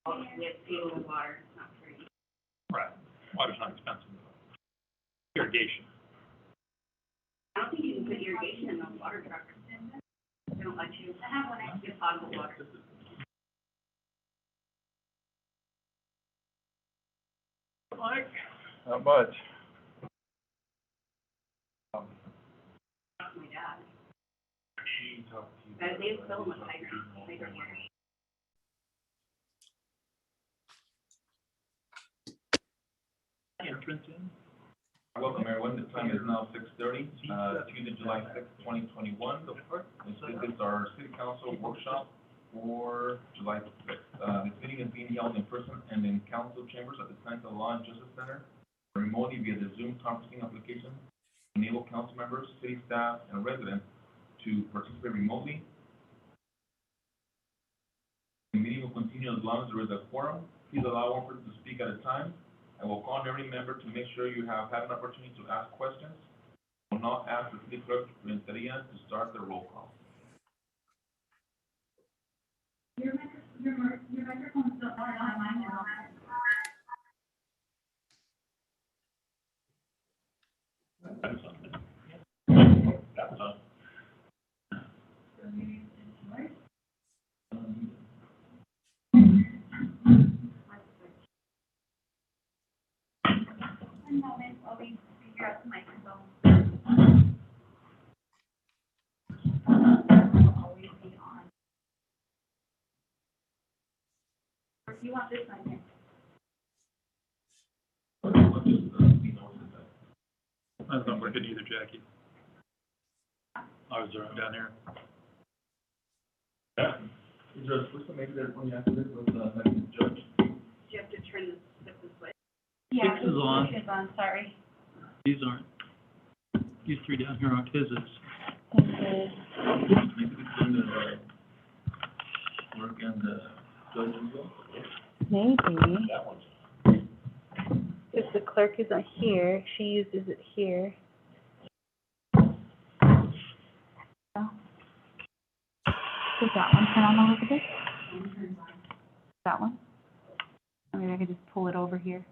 We have fuel and water, it's not free. Right. Water's not expensive. Irrigation. I don't think you can put irrigation in those water trucks. They don't let you. I have one extra potable water. Mike? Not much. My dad. They fill them with hydrant water. Entrance in? Welcome everyone, the time is now 6:30, Tuesday, July 6th, 2021. This is our city council workshop for July 6th. This meeting is being held in person and in council chambers at the Santa Law and Justice Center, remotely via the Zoom conferencing application, enable council members, city staff, and residents to participate remotely. The meeting will continue as long as there is a quorum. Please allow one person to speak at a time. I will call on every member to make sure you have had an opportunity to ask questions. I will now ask the city clerk, Renteria, to start the roll call. Your microphone's still on, mine now. That's on. That's on. One moment while we figure out the microphone. Always be on. Or if you want this one here. That's not working either, Jackie. Ours are down here. Yeah. Is there a switch that maybe there's one you have to do with the judge? You have to turn this way. Yeah, Six is on. Six is on, sorry. These aren't. These three down here aren't his. Maybe between the clerk and the judge as well? Maybe. That one's. If the clerk isn't here, she uses it here. Oh. Does that one turn on, Elizabeth? That one? I mean, I could just pull it over here.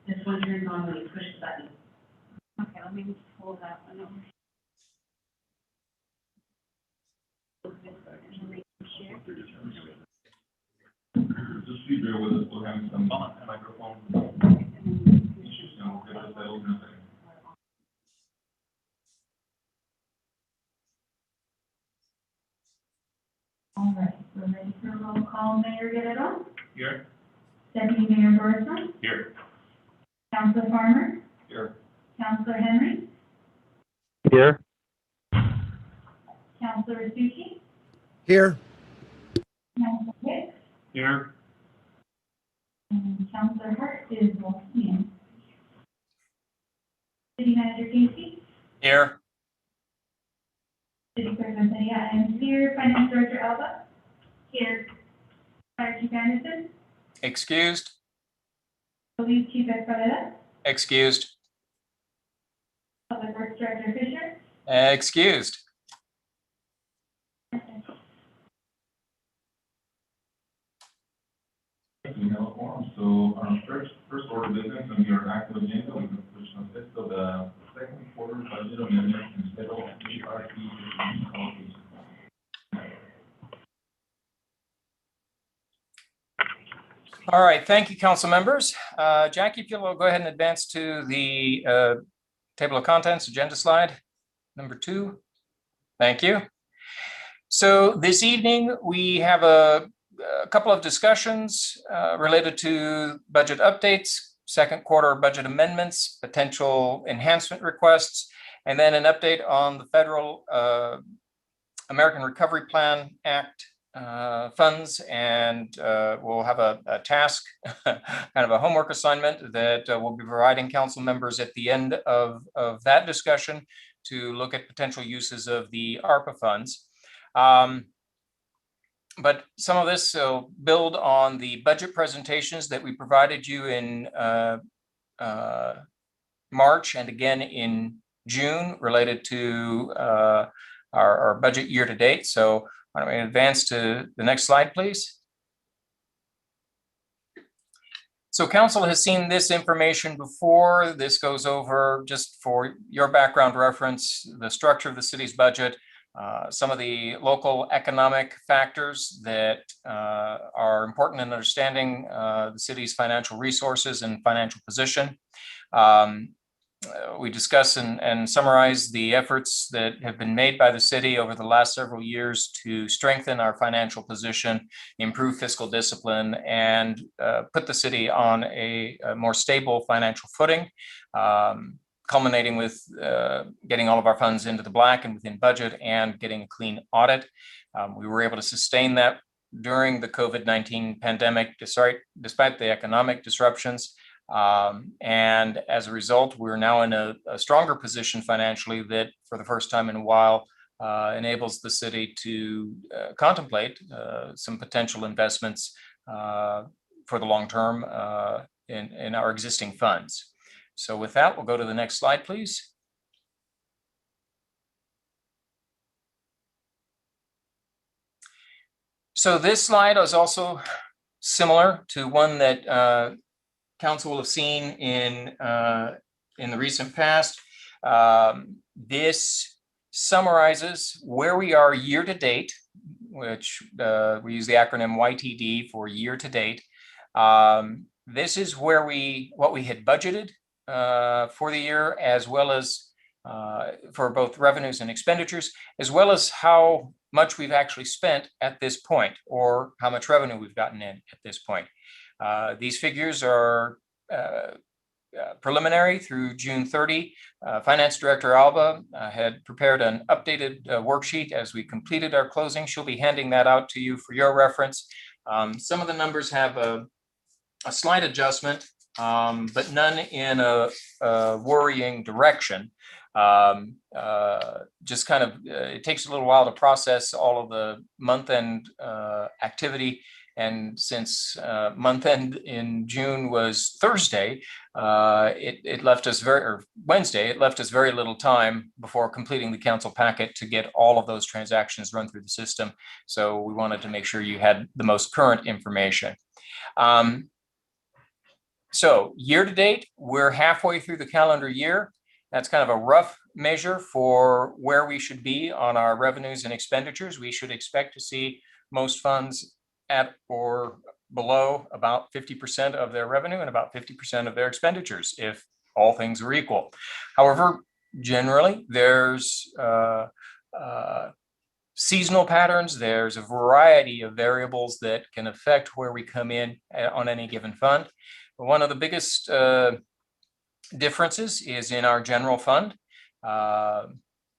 This one turns on when you push the button. Okay, let me just pull that one over. Just be there with us, we're having some microphone issues, and we'll get this settled in a second. All right, we're ready for a roll call. Mayor Guerrero, Here? Deputy Mayor Burson, Here. Councilor Farmer, Here. Councilor Henry, Here. Councilor Suchi, Here. Councilor Hicks, Here. and Councilor Hart is voting in. City Manager Casey, Here. City Clerk Renteria, I am here. Finance Director Alba, here. Fire Chief Anderson, Excused. Police Chief Escalera, Excused. Public Works Director Fisher, Excused. We have a forum, so our first order of business on your active agenda, we can push on this, so the second quarter budget amendment and federal ARP allocation. All right. Thank you, council members. Jackie, if you'll go ahead and advance to the table of contents agenda slide number 2. Thank you. So this evening, we have a couple of discussions related to budget updates, second quarter budget amendments, potential enhancement requests, and then an update on the federal American Recovery Plan Act funds, and we'll have a task, kind of a homework assignment that we'll be providing council members at the end of that discussion to look at potential uses of the ARPA funds. But some of this will build on the budget presentations that we provided you in March and again in June related to our budget year to date. So why don't we advance to the next slide, please? So council has seen this information before. This goes over, just for your background reference, the structure of the city's budget, some of the local economic factors that are important in understanding the city's financial resources and financial position. We discuss and summarize the efforts that have been made by the city over the last several years to strengthen our financial position, improve fiscal discipline, and put the city on a more stable financial footing, culminating with getting all of our funds into the black and within budget and getting a clean audit. We were able to sustain that during the COVID-19 pandemic, despite the economic disruptions. And as a result, we're now in a stronger position financially that, for the first time in a while, enables the city to contemplate some potential investments for the long term in our existing funds. So with that, we'll go to the next slide, please. So this slide is also similar to one that council will have seen in the recent past. This summarizes where we are year to date, which we use the acronym YTD for year to date. This is where what we had budgeted for the year, as well as for both revenues and expenditures, as well as how much we've actually spent at this point, or how much revenue we've gotten in at this point. These figures are preliminary through June 30. Finance Director Alba had prepared an updated worksheet as we completed our closing. She'll be handing that out to you for your reference. Some of the numbers have a slight adjustment, but none in a worrying direction. Just kind of, it takes a little while to process all of the month-end activity. And since month-end in June was Thursday, it left us Wednesday, it left us very little time before completing the council packet to get all of those transactions run through the system. So we wanted to make sure you had the most current information. So year to date, we're halfway through the calendar year. That's kind of a rough measure for where we should be on our revenues and expenditures. We should expect to see most funds at or below about 50% of their revenue and about 50% of their expenditures, if all things are equal. However, generally, there's seasonal patterns. There's a variety of variables that can affect where we come in on any given fund. One of the biggest differences is in our general fund.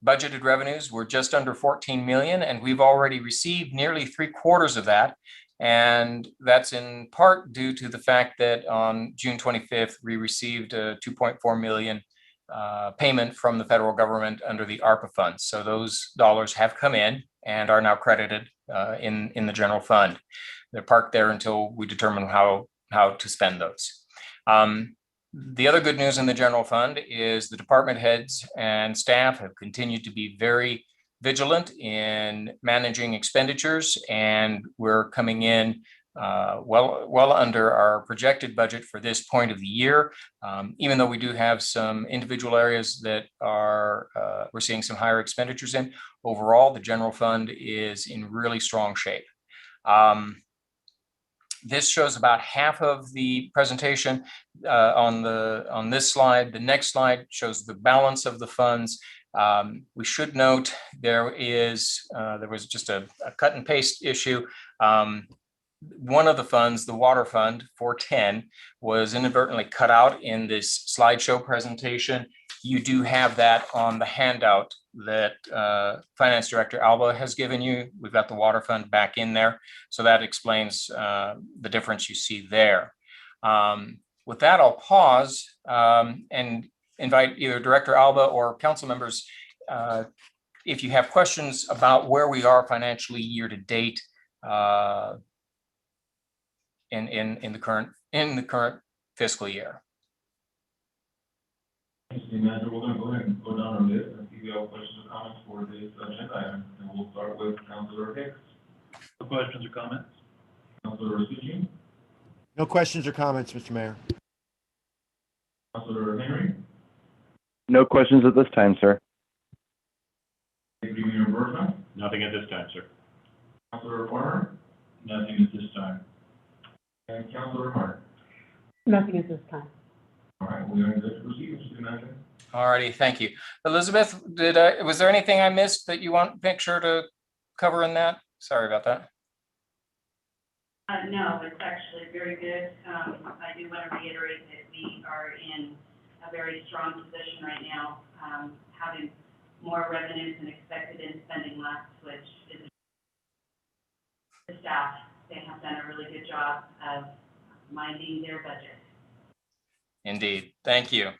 Budgeted revenues were just under 14 million, and we've already received nearly 3/4 of that. And that's in part due to the fact that on June 25th, we received a 2.4 million payment from the federal government under the ARPA funds. So those dollars have come in and are now credited in the general fund. They're parked there until we determine how to spend those. The other good news in the general fund is the department heads and staff have continued to be very vigilant in managing expenditures, and we're coming in well under our projected budget for this point of the year. Even though we do have some individual areas that are we're seeing some higher expenditures in, overall the general fund is in really strong shape. This shows about half of the presentation on this slide. The next slide shows the balance of the funds. We should note there was just a cut and paste issue. One of the funds, the water fund 410, was inadvertently cut out in this slideshow presentation. You do have that on the handout that Finance Director Alba has given you. We've got the water fund back in there. So that explains the difference you see there. With that, I'll pause and invite either Director Alba or council members, if you have questions about where we are financially year to date in the current fiscal year. Thanks, City Manager. We're going to go ahead and go down our list and see if we have questions or comments for this agenda item. And we'll start with Councilor Hicks. No questions or comments? Councilor Suji? No questions or comments, Mr. Mayor. Councilor Henry, No questions at this time, sir. Deputy Mayor Bertha, Nothing at this time, sir. Councilor Farmer, Nothing at this time. and Councilor Hart. Nothing at this time. All right, we are in good proceed, Mr. Manager. All righty, thank you. Elizabeth, was there anything I missed that you want to make sure to cover in that? Sorry about that. No, it's actually very good. I do want to reiterate that we are in a very strong position right now, having more revenues than expected and spending less, which is the staff. They have done a really good job of minding their budget. Indeed, thank you.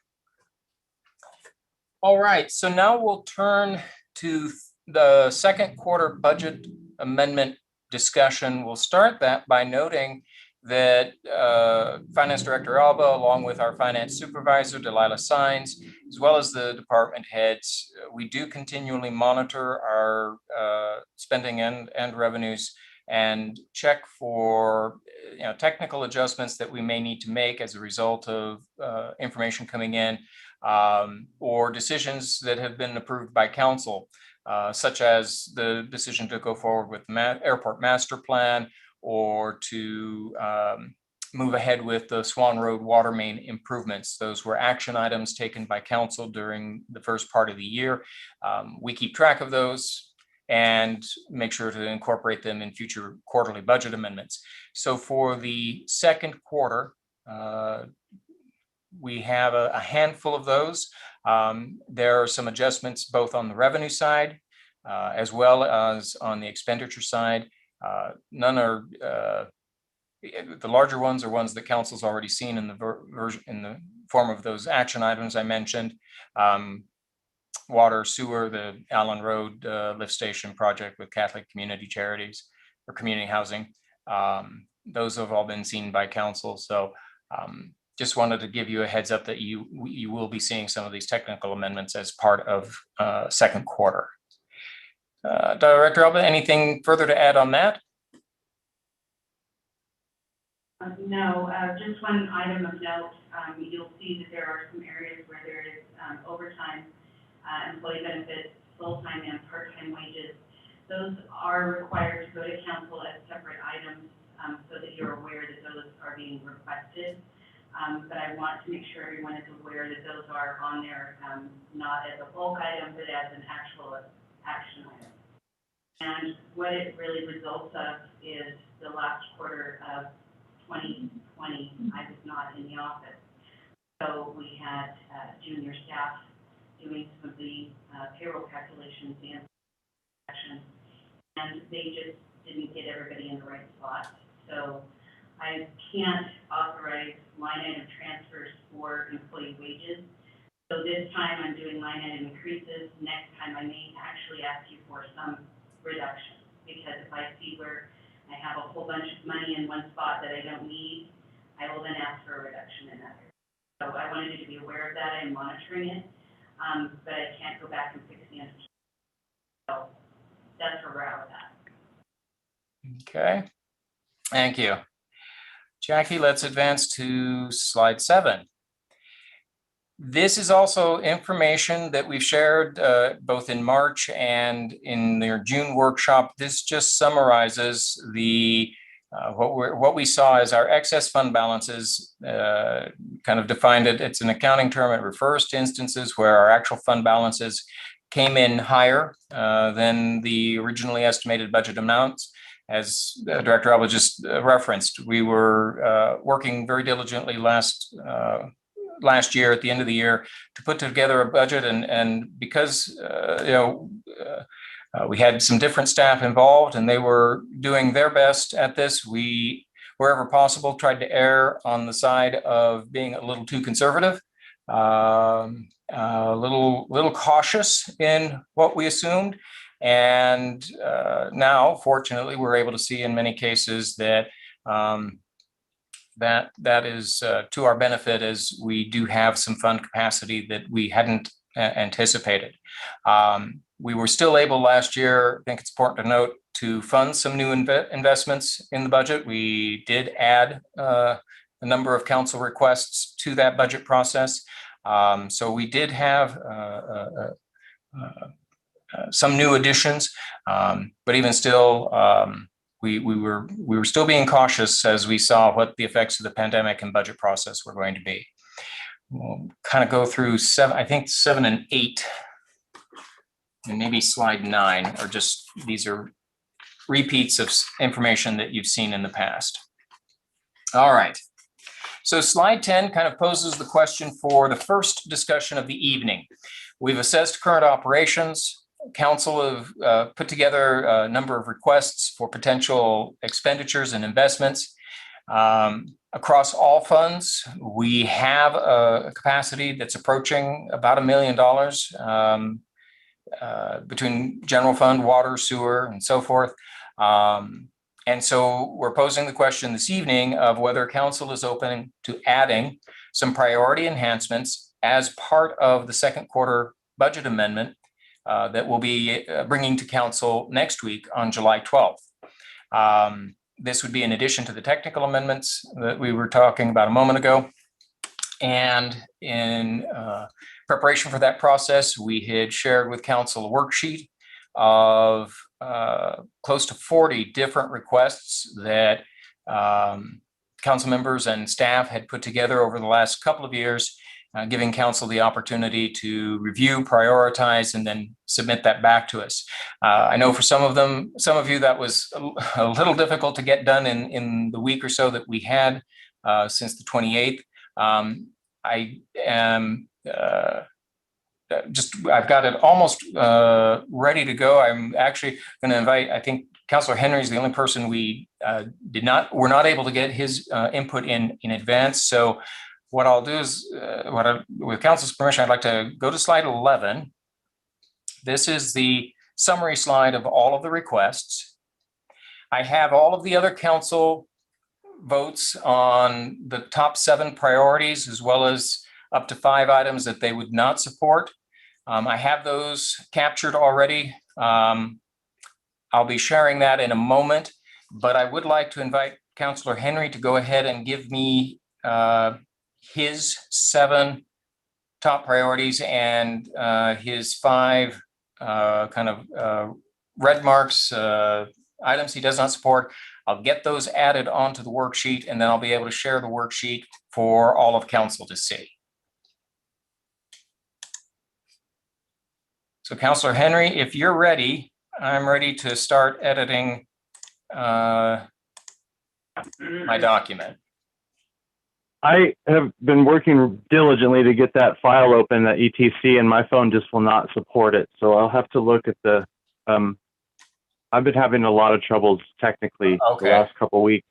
All right, so now we'll turn to the second quarter budget amendment discussion. We'll start that by noting that Finance Director Alba, along with our Finance Supervisor, Delilah Sines, as well as the department heads, we do continually monitor our spending and revenues and check for technical adjustments that we may need to make as a result of information coming in, or decisions that have been approved by council, such as the decision to go forward with the airport master plan, or to move ahead with the Swan Road water main improvements. Those were action items taken by council during the first part of the year. We keep track of those and make sure to incorporate them in future quarterly budget amendments. So for the second quarter, we have a handful of those. There are some adjustments both on the revenue side as well as on the expenditure side. None are, the larger ones are ones that council's already seen in the form of those action items I mentioned. Water, sewer, the Allen Road lift station project with Catholic Community Charities or community housing. Those have all been seen by council. So just wanted to give you a heads up that you will be seeing some of these technical amendments as part of second quarter. Director Alba, anything further to add on that? No, just one item of note. You'll see that there are some areas where there is overtime, employee benefits, full-time and part-time wages. Those are required to go to council as separate items so that you're aware that those are being requested. But I want to make sure everyone is aware that those are on there, not as a bulk item, but as an actual action item. And what it really results of is the last quarter of 2020, I was not in the office. So we had junior staff doing some of the payroll calculations and actions, and they just didn't get everybody in the right spot. So I can't authorize line item transfers for employee wages. So this time I'm doing line item increases. Next time I may actually ask you for some reduction, because if I see where I have a whole bunch of money in one spot that I don't need, I will then ask for a reduction in that area. So I wanted you to be aware of that. I'm monitoring it, but I can't go back and fix the end. So that's where we're at with that. Okay, thank you. Jackie, let's advance to slide 7. This is also information that we've shared both in March and in their June workshop. This just summarizes the what we saw as our excess fund balances, kind of defined it. It's an accounting term. It refers to instances where our actual fund balances came in higher than the originally estimated budget amounts. As Director Alba just referenced, we were working very diligently last year at the end of the year to put together a budget, and because we had some different staff involved and they were doing their best at this, we, wherever possible, tried to err on the side of being a little too conservative, a little cautious in what we assumed. And now, fortunately, we're able to see in many cases that that is to our benefit, as we do have some fund capacity that we hadn't anticipated. We were still able last year, I think it's important to note, to fund some new investments in the budget. We did add a number of council requests to that budget process. So we did have some new additions, but even still, we were still being cautious as we saw what the effects of the pandemic and budget process were going to be. We'll kind of go through 7 and 8, and maybe slide 9, or just these are repeats of information that you've seen in the past. All right. So slide 10 kind of poses the question for the first discussion of the evening. We've assessed current operations. Council have put together a number of requests for potential expenditures and investments. Across all funds, we have a capacity that's approaching about $1 million between general fund, water, sewer, and so forth. And so we're posing the question this evening of whether council is open to adding some priority enhancements as part of the second quarter budget amendment that we'll be bringing to council next week on July 12th. This would be in addition to the technical amendments that we were talking about a moment ago. And in preparation for that process, we had shared with council a worksheet of close to 40 different requests that council members and staff had put together over the last couple of years, giving council the opportunity to review, prioritize, and then submit that back to us. I know for some of you, that was a little difficult to get done in the week or so that we had since the 28th. I am I've got it almost ready to go. I'm actually going to invite, I think Councillor Henry is the only person we were not able to get his input in advance. So what I'll do is, with council's permission, I'd like to go to slide 11. This is the summary slide of all of the requests. I have all of the other council votes on the top 7 priorities, as well as up to 5 items that they would not support. I have those captured already. I'll be sharing that in a moment, but I would like to invite Councillor Henry to go ahead and give me his 7 top priorities and his 5 kind of red marks, items he does not support. I'll get those added onto the worksheet, and then I'll be able to share the worksheet for all of council to see. So Councillor Henry, if you're ready, I'm ready to start editing my document. I have been working diligently to get that file open at ETC, and my phone just will not support it. So I'll have to look at the, I've been having a lot of troubles technically the last couple of weeks.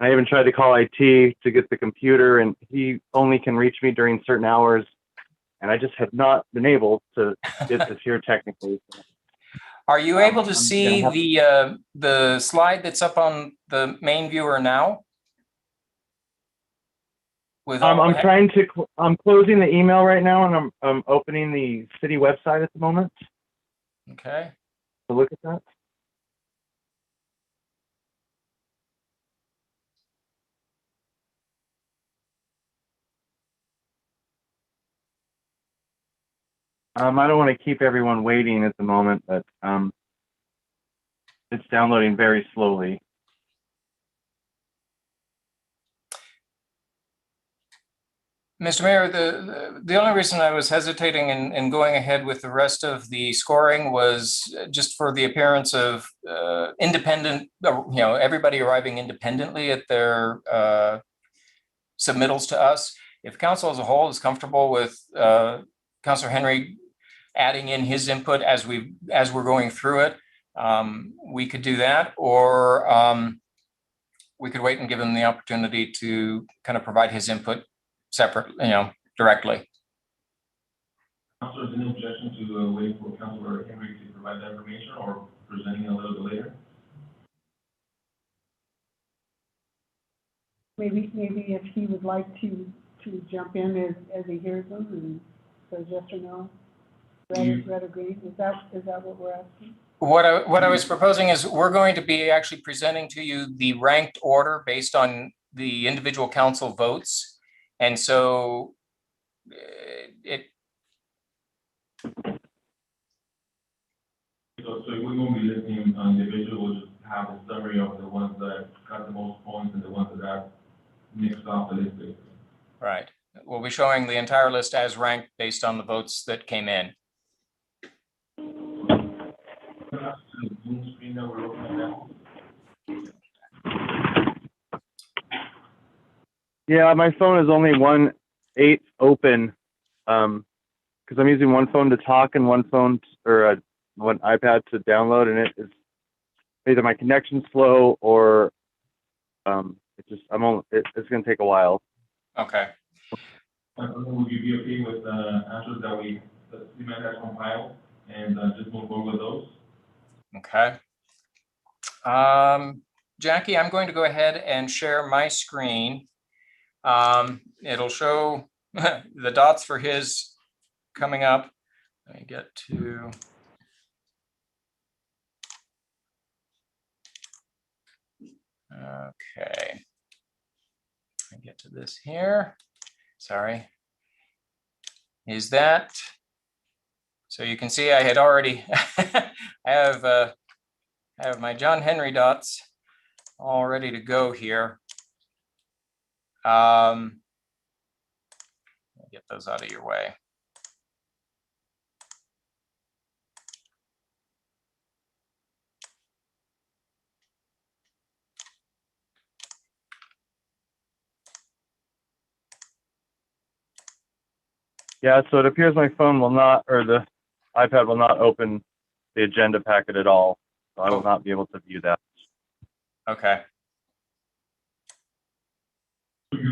I even tried to call IT to get the computer, and he only can reach me during certain hours. And I just have not been able to get this here technically. Are you able to see the slide that's up on the main viewer now? I'm closing the email right now, and I'm opening the city website at the moment. Okay. To look at that. I don't want to keep everyone waiting at the moment, but it's downloading very slowly. Mr. Mayor, the only reason I was hesitating in going ahead with the rest of the scoring was just for the appearance of independent, everybody arriving independently at their submittals to us. If council as a whole is comfortable with Councillor Henry adding in his input as we're going through it, we could do that, or we could wait and give him the opportunity to kind of provide his input separate, directly. Councilor, is there any objection to waiting for Councilor Henry to provide that information or presenting it a little bit later? Maybe if he would like to jump in as he hears them and says yes or no. Red or green, is that what we're asking? What I was proposing is we're going to be actually presenting to you the ranked order based on the individual council votes. And so it, So we won't be listening on individual, we'll just have a summary of the ones that got the most points and the ones that got mixed off the list, basically. right. We'll be showing the entire list as ranked based on the votes that came in. The Zoom screen that we're looking at now. Yeah, my phone is only 1/8 open, because I'm using one phone to talk and one phone or one iPad to download, and it is either my connection's slow or it's going to take a while. Okay. Would you be okay with answers that we might have compiled and just move forward with those? Okay. Jackie, I'm going to go ahead and share my screen. It'll show the dots for his coming up. Let me get to. Okay. I get to this here. Sorry. Is that? So you can see I had already, I have my John Henry dots all ready to go here. I'll get those out of your way. Yeah, so it appears my phone will not, or the iPad will not open the agenda packet at all. So I will not be able to view that. Okay.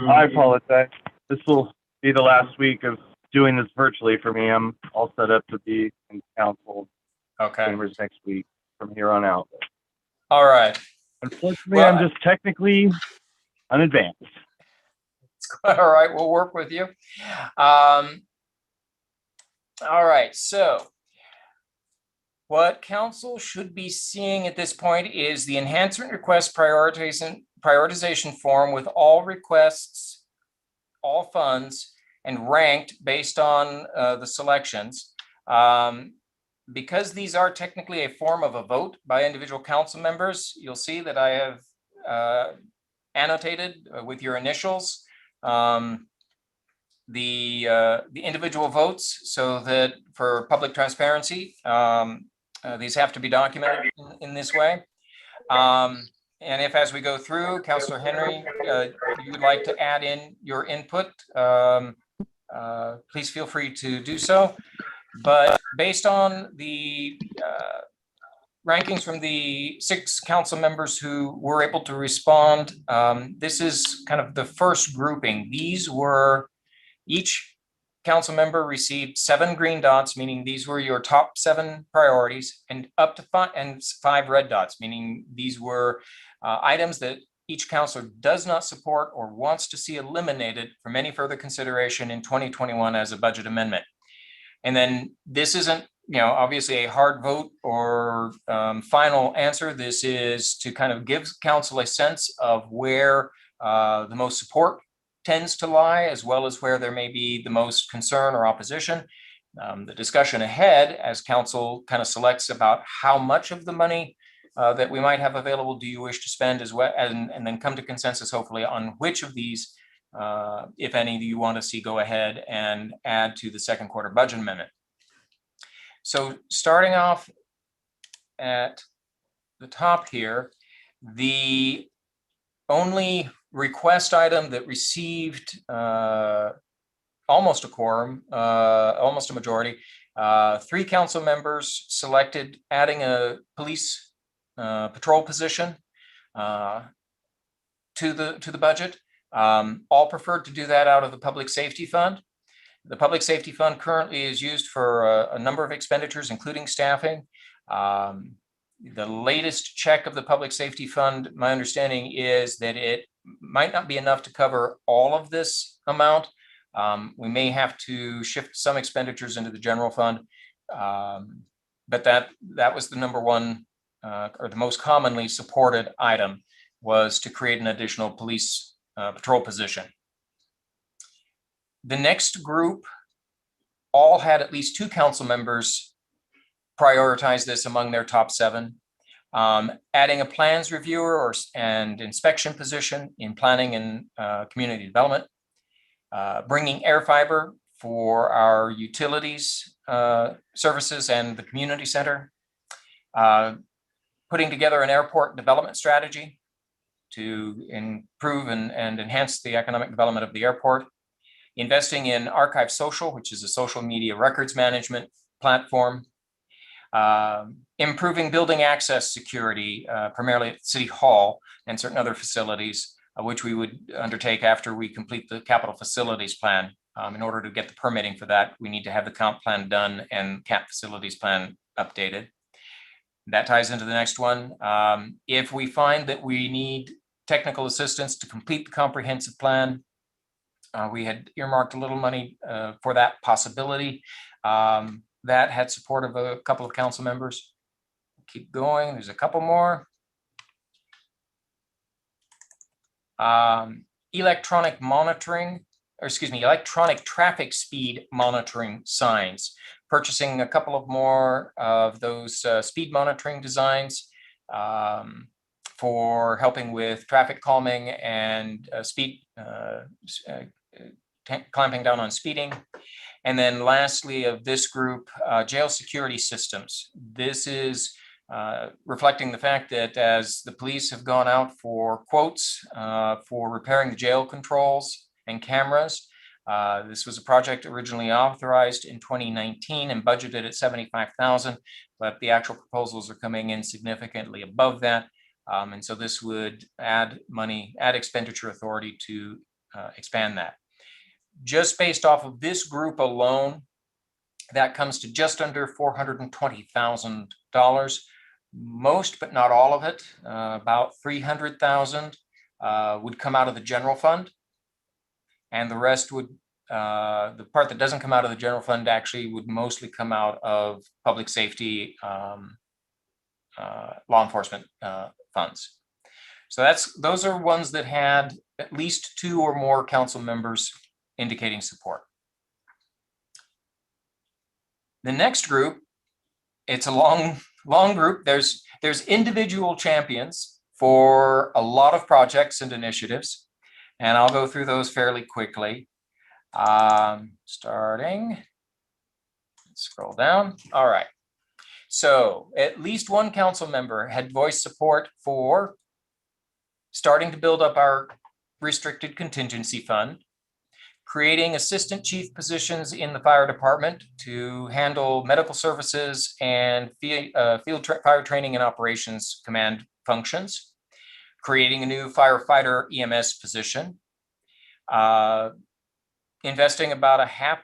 I apologize. This will be the last week of doing this virtually for me. I'm all set up to be in council Okay. chambers next week from here on out. All right. Unfortunately, I'm just technically unadvanced. All right, we'll work with you. All right, so what council should be seeing at this point is the enhancement request prioritization form with all requests, all funds, and ranked based on the selections. Because these are technically a form of a vote by individual council members, you'll see that I have annotated with your initials the individual votes, so that for public transparency, these have to be documented in this way. And if, as we go through, Councillor Henry, you would like to add in your input, please feel free to do so. But based on the rankings from the 6 council members who were able to respond, this is kind of the first grouping. These were, each council member received 7 green dots, meaning these were your top 7 priorities, and up to 5 red dots, meaning these were items that each councilor does not support or wants to see eliminated from any further consideration in 2021 as a budget amendment. And then this isn't, obviously a hard vote or final answer. This is to kind of give council a sense of where the most support tends to lie, as well as where there may be the most concern or opposition. The discussion ahead, as council kind of selects about how much of the money that we might have available do you wish to spend, as well, and then come to consensus hopefully on which of these, if any, do you want to see go ahead and add to the second quarter budget amendment. So starting off at the top here, the only request item that received almost a quorum, almost a majority, 3 council members selected adding a police patrol position to the budget. All preferred to do that out of the public safety fund. The public safety fund currently is used for a number of expenditures, including staffing. The latest check of the public safety fund, my understanding is that it might not be enough to cover all of this amount. We may have to shift some expenditures into the general fund. But that was the number one or the most commonly supported item, was to create an additional police patrol position. The next group all had at least 2 council members prioritize this among their top 7. Adding a plans reviewer and inspection position in planning and community development. Bringing air fiber for our utilities services and the community center. Putting together an airport development strategy to improve and enhance the economic development of the airport. Investing in Archive Social, which is a social media records management platform. Improving building access security, primarily at City Hall and certain other facilities, which we would undertake after we complete the capital facilities plan. In order to get the permitting for that, we need to have the comp plan done and cap facilities plan updated. That ties into the next one. If we find that we need technical assistance to complete the comprehensive plan, we had earmarked a little money for that possibility. That had support of a couple of council members. Keep going, there's a couple more. Electronic monitoring, or excuse me, electronic traffic speed monitoring signs. Purchasing a couple of more of those speed monitoring designs for helping with traffic calming and speed clamping down on speeding. And then lastly of this group, jail security systems. This is reflecting the fact that as the police have gone out for quotes for repairing the jail controls and cameras, this was a project originally authorized in 2019 and budgeted at $75,000, but the actual proposals are coming in significantly above that. And so this would add money, add expenditure authority to expand that. Just based off of this group alone, that comes to just under $420,000. Most, but not all of it, about $300,000 would come out of the general fund. And the rest would, the part that doesn't come out of the general fund actually would mostly come out of public safety, law enforcement funds. So those are ones that had at least 2 or more council members indicating support. The next group, it's a long group. There's individual champions for a lot of projects and initiatives, and I'll go through those fairly quickly. Starting, let's scroll down. All right. So at least 1 council member had voiced support for starting to build up our restricted contingency fund, creating assistant chief positions in the fire department to handle medical services and field fire training and operations command functions, creating a new firefighter EMS position, investing about a half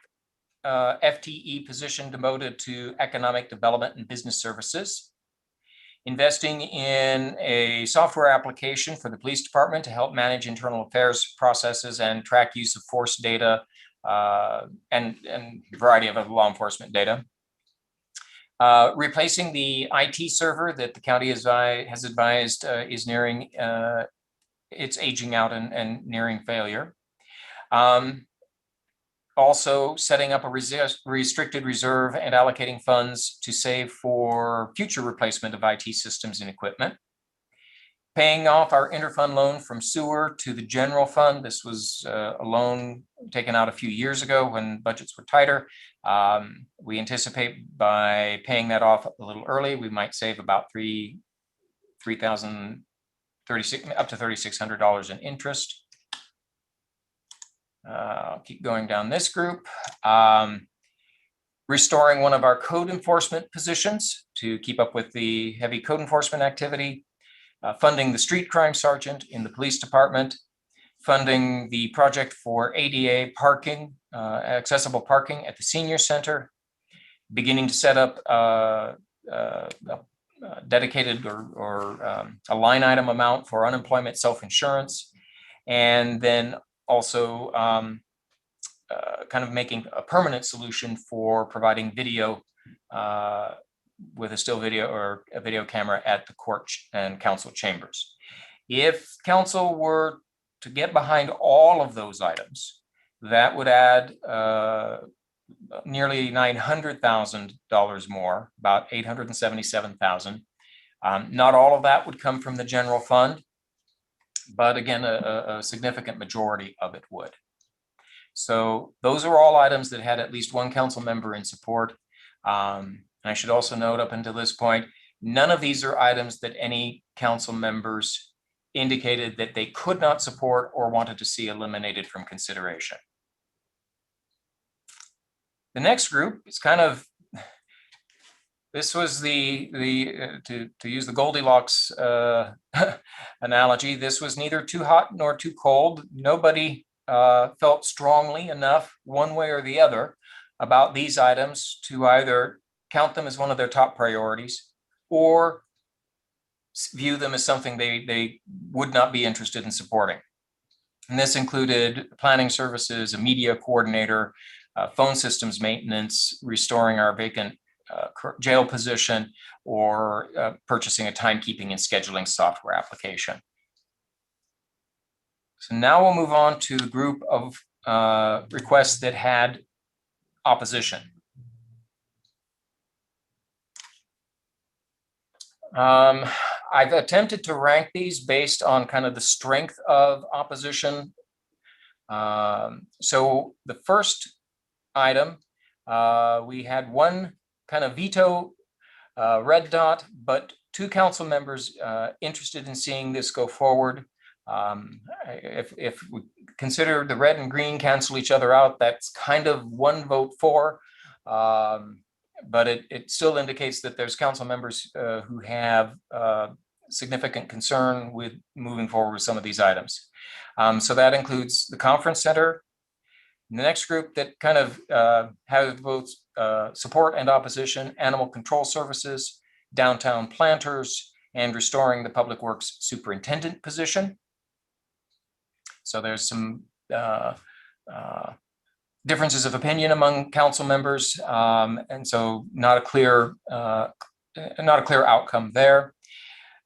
FTE position devoted to economic development and business services, investing in a software application for the police department to help manage internal affairs processes and track use of force data and a variety of other law enforcement data. Replacing the IT server that the county has advised is nearing it's aging out and nearing failure. Also setting up a restricted reserve and allocating funds to save for future replacement of IT systems and equipment. Paying off our interfund loan from sewer to the general fund. This was a loan taken out a few years ago when budgets were tighter. We anticipate by paying that off a little early, we might save about $3,036 up to $3,600 in interest. I'll keep going down this group. Restoring one of our code enforcement positions to keep up with the heavy code enforcement activity. Funding the street crime sergeant in the police department. Funding the project for ADA parking, accessible parking at the senior center. Beginning to set up a dedicated or a line item amount for unemployment self-insurance. And then also kind of making a permanent solution for providing video with a still video or a video camera at the court and council chambers. If council were to get behind all of those items, that would add nearly $900,000 more, about $877,000. Not all of that would come from the general fund, but again, a significant majority of it would. So those are all items that had at least one council member in support. I should also note, up until this point, none of these are items that any council members indicated that they could not support or wanted to see eliminated from consideration. The next group is kind of, this was to use the Goldilocks analogy, this was neither too hot nor too cold. Nobody felt strongly enough one way or the other about these items to either count them as one of their top priorities or view them as something they would not be interested in supporting. And this included planning services, a media coordinator, phone systems maintenance, restoring our vacant jail position, or purchasing a timekeeping and scheduling software application. So now we'll move on to the group of requests that had opposition. I've attempted to rank these based on kind of the strength of opposition. So the first item, we had one kind of veto red dot, but two council members interested in seeing this go forward. If we consider the red and green cancel each other out, that's kind of one vote for. But it still indicates that there's council members who have significant concern with moving forward with some of these items. So that includes the conference center. And the next group that kind of has both support and opposition: animal control services, downtown planters, and restoring the public works superintendent position. So there's some differences of opinion among council members, and so not a clear outcome there.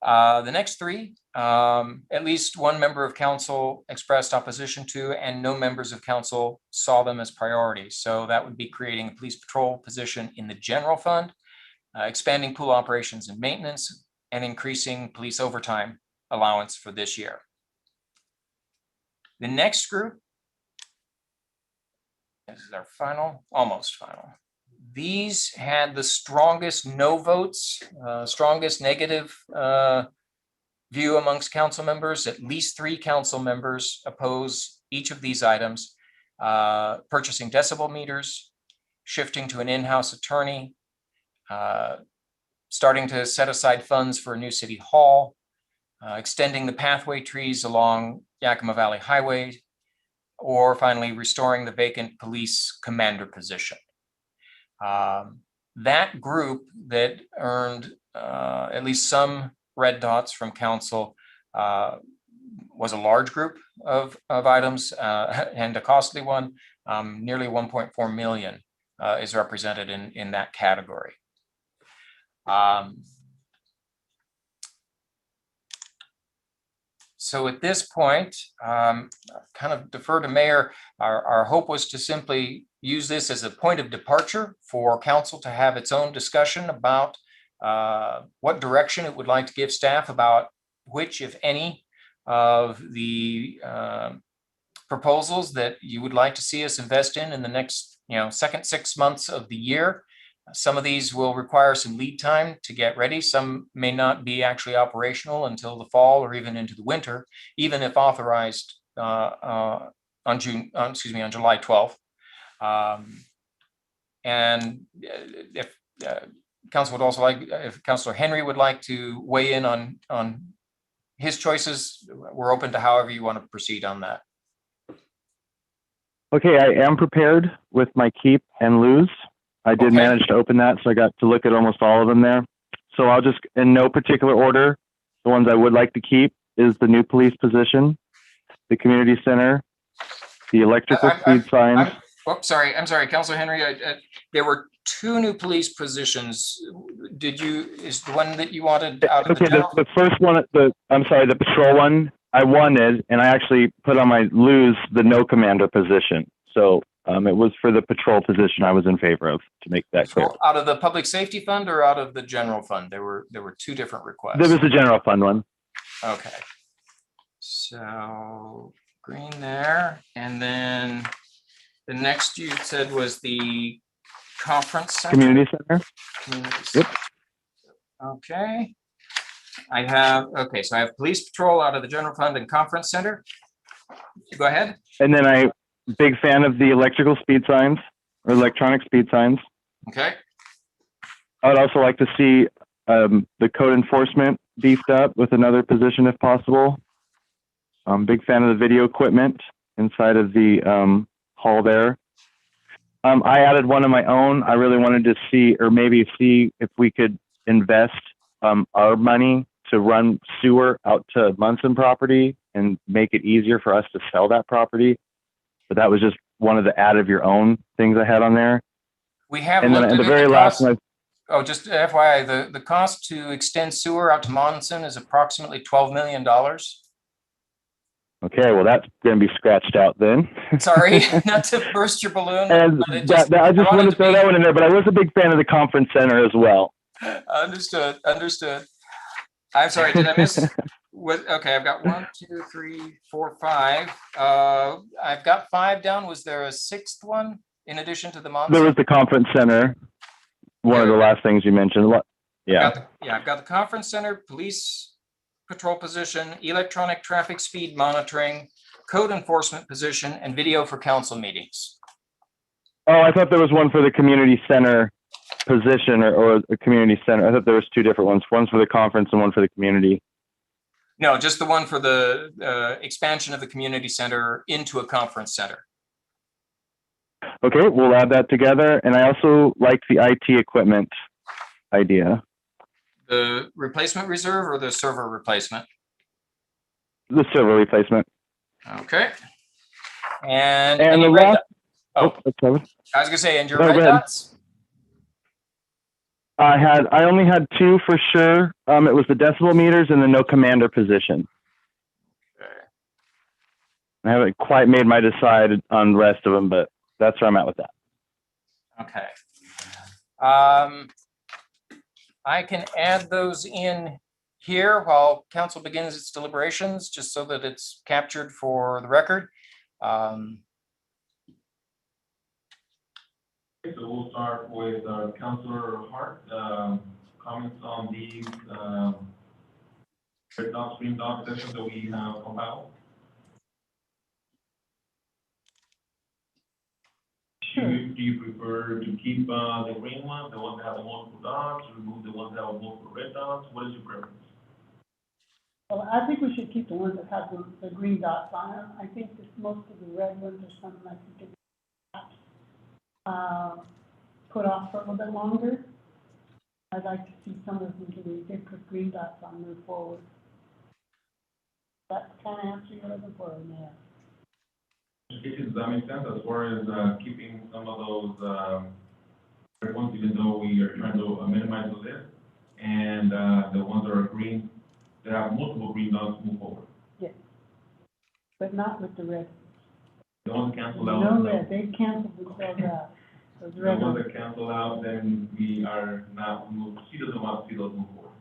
The next three, at least one member of council expressed opposition to, and no members of council saw them as priorities. So that would be creating a police patrol position in the general fund, expanding pool operations and maintenance, and increasing police overtime allowance for this year. The next group, this is our final, almost final. These had the strongest no votes, strongest negative view amongst council members. At least 3 council members oppose each of these items: purchasing decibel meters, shifting to an in-house attorney, starting to set aside funds for a new city hall, extending the pathway trees along Yakima Valley Highway, or finally restoring the vacant police commander position. That group that earned at least some red dots from council was a large group of items and a costly one. Nearly 1.4 million is represented in that category. So at this point, kind of defer to Mayor. Our hope was to simply use this as a point of departure for council to have its own discussion about what direction it would like to give staff about which, if any, of the proposals that you would like to see us invest in the next, second 6 months of the year. Some of these will require some lead time to get ready. Some may not be actually operational until the fall or even into the winter, even if authorized on July 12th. And if council would also like, if Councilor Henry would like to weigh in on his choices, we're open to however you want to proceed on that. Okay, I am prepared with my keep and lose. I did manage to open that, so I got to look at almost all of them there. So I'll just, in no particular order, the ones I would like to keep is the new police position, the community center, the electrical speed signs. I'm sorry, Councilor Henry. There were two new police positions. Is the one that you wanted out of the Okay, general? the first one, I'm sorry, the patrol one, I wanted, and I actually put on my lose the no commander position. So it was for the patrol position I was in favor of, to make that clear. So out of the public safety fund or out of the general fund? There were two different requests. There was the general fund one. Okay. So green there, and then the next you said was the conference center? Community center. Community Yep. center. Okay. Okay, so I have police patrol out of the general fund and conference center. Go ahead. And then big fan of the electrical speed signs or electronic speed signs. Okay. I would also like to see the code enforcement beefed up with another position if possible. I'm big fan of the video equipment inside of the hall there. I added one of my own. I really wanted to see if we could invest our money to run sewer out to Munson property and make it easier for us to sell that property. But that was just one of the add of your own things I had on there. We have And then looked at at the very the last cost. one, Oh, just FYI, the cost to extend sewer out to Monson is approximately $12 million. okay, well, that's going to be scratched out then. Sorry, not to burst your balloon. And but it I just wanted wanted to throw be- that one in there, but I was a big fan of the conference center as well. Understood. I'm sorry, did I miss? Okay, I've got 1, 2, 3, 4, 5. I've got 5 down. Was there a sixth one in addition to the Monson? There was the conference center, one of the last things you mentioned. Yeah. I've got the conference center, police patrol position, electronic traffic speed monitoring, code enforcement position, and video for council meetings. Oh, I thought there was one for the community center position or a community center. I thought there was two different ones. One's for the conference and one for the community. No, just the one for the expansion of the community center into a conference center. Okay, we'll add that together. And I also like the IT equipment idea. The replacement reserve or the server replacement? The server replacement. Okay. And And any the red last, dot- Oh, that's covered. I was gonna say, and your No, red go ahead. dots? I only had two for sure. It was the decibel meters and the no commander position. Okay. I haven't quite made my decide on the rest of them, but that's where I'm at with that. Okay. I can add those in here while council begins its deliberations, just so that it's captured for the record. Okay, so we'll start with Councilor Hart, comments on these red dots, green dot sections that we have compiled. Do you prefer to keep the green ones, the ones that have the multiple dots, remove the ones that have multiple red dots? What is your preference? Well, I think we should keep the ones that have the green dots on them. I think that most of the red ones are something like you can put off for a little bit longer. I'd like to see some of them getting, they put green dots on, move forward. That's the kind of answer you're looking for, Mayor. Does that make sense as far as keeping some of those red ones, even though we are trying to minimize the list, and the ones that are green, that have multiple green dots, move forward? Yes. But not with the red. The ones that cancel out. No red, they canceled themselves out. Those The red ones ones. that cancel out, then we are not, see those move forward.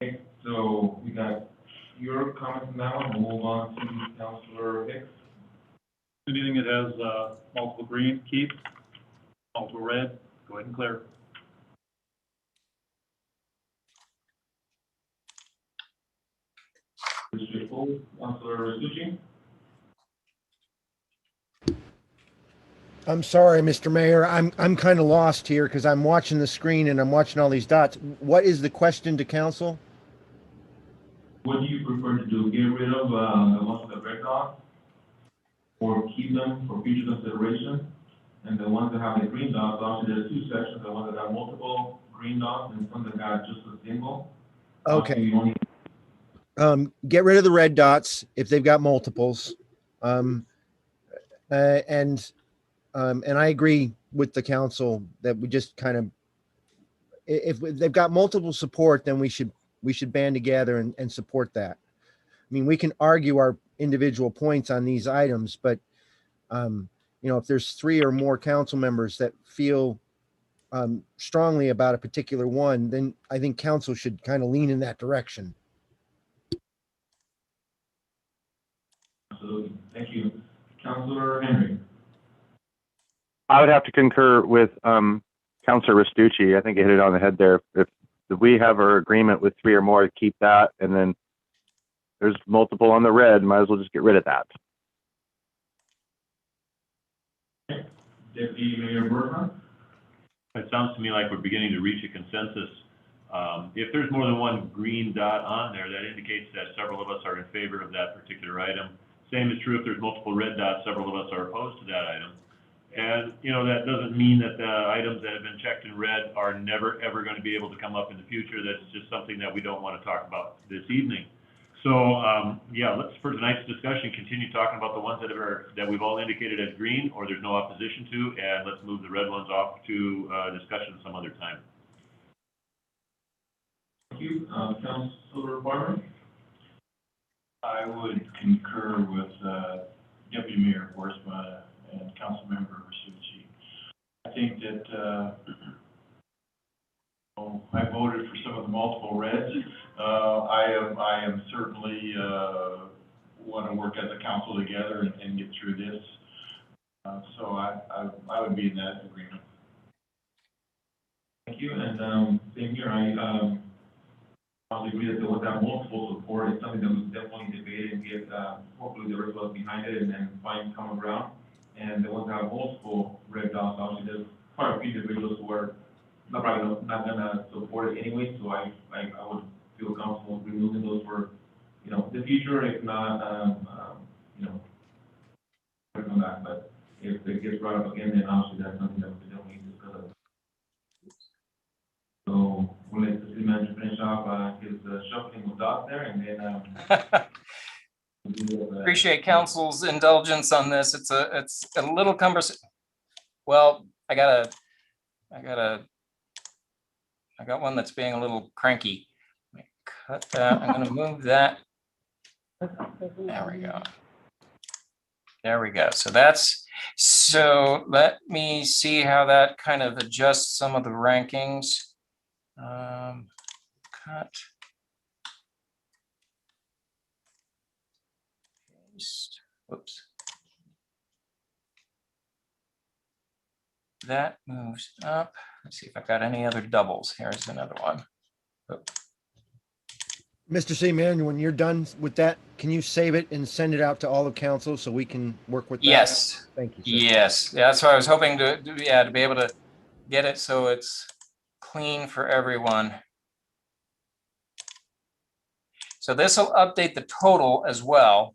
Okay, so we got your comments now, and we'll move on to Councilor Hicks. Anything that has multiple green, keep. Multiple red, go ahead and clear. District 4, Councilor Rasucci. I'm sorry, Mr. Mayor. I'm kind of lost here because I'm watching the screen and I'm watching all these dots. What is the question to council? What do you prefer to do? Get rid of the ones with the red dots, or keep them for future consideration? And the ones that have the green dots, obviously there's two sections, the ones that got multiple green dots and some that got just a single. Okay. You only Get rid of the red dots if they've got multiples. And And I agree with the council that we just kind of, if they've got multiple support, then we should band together and support that. I mean, we can argue our individual points on these items, but if there's 3 or more council members that feel strongly about a particular one, then I think council should kind of lean in that direction. Absolutely. Thank you. Councilor Henry. I would have to concur with Councilor Restucci. I think you hit it on the head there. If we have our agreement with 3 or more, keep that, and then there's multiple on the red, might as well just get rid of that. Deputy Mayor Bertram. It sounds to me like we're beginning to reach a consensus. If there's more than one green dot on there, that indicates that several of us are in favor of that particular item. Same is true if there's multiple red dots, several of us are opposed to that item. And, that doesn't mean that the items that have been checked in red are never, ever going to be able to come up in the future. That's just something that we don't want to talk about this evening. So, yeah, let's, for tonight's discussion, continue talking about the ones that we've all indicated as green or there's no opposition to, and let's move the red ones off to discussion some other time. Thank you. Councilor Farmer. I would concur with Deputy Mayor Borsma and Councilmember Rasucci. I think that I voted for some of the multiple reds. I am certainly want to work as a council together and get through this. So I would be in that agreement. Thank you. And same here. I agree that there was that multiple support. It's something that we definitely debate and get hopefully the rest of us behind it and then find common ground. And the ones that have multiple red dots, obviously there's quite a few individuals who are not gonna support it anyway. So I would feel comfortable removing those for the future. If not, come back. But if it gets brought up again, then obviously that's something that we don't need to discuss. So we'll let the city manager finish off his shuffling of dots there, and then. Appreciate council's indulgence on this. It's a little cumbersome. Well, I got one that's being a little cranky. Let me cut that. I'm going to move that. There we go. There we go. So let me see how that kind of adjusts some of the rankings. Cut. Paste. Whoops. That moves up. Let's see if I've got any other doubles. Here's another one. Oh. Mr. City Manager, when you're done with that, can you save it and send it out to all of council so we can work with that? Yes. Thank you, sir. Yes. Yeah, that's what I was hoping to be able to get it so it's clean for everyone. So this will update the total as well.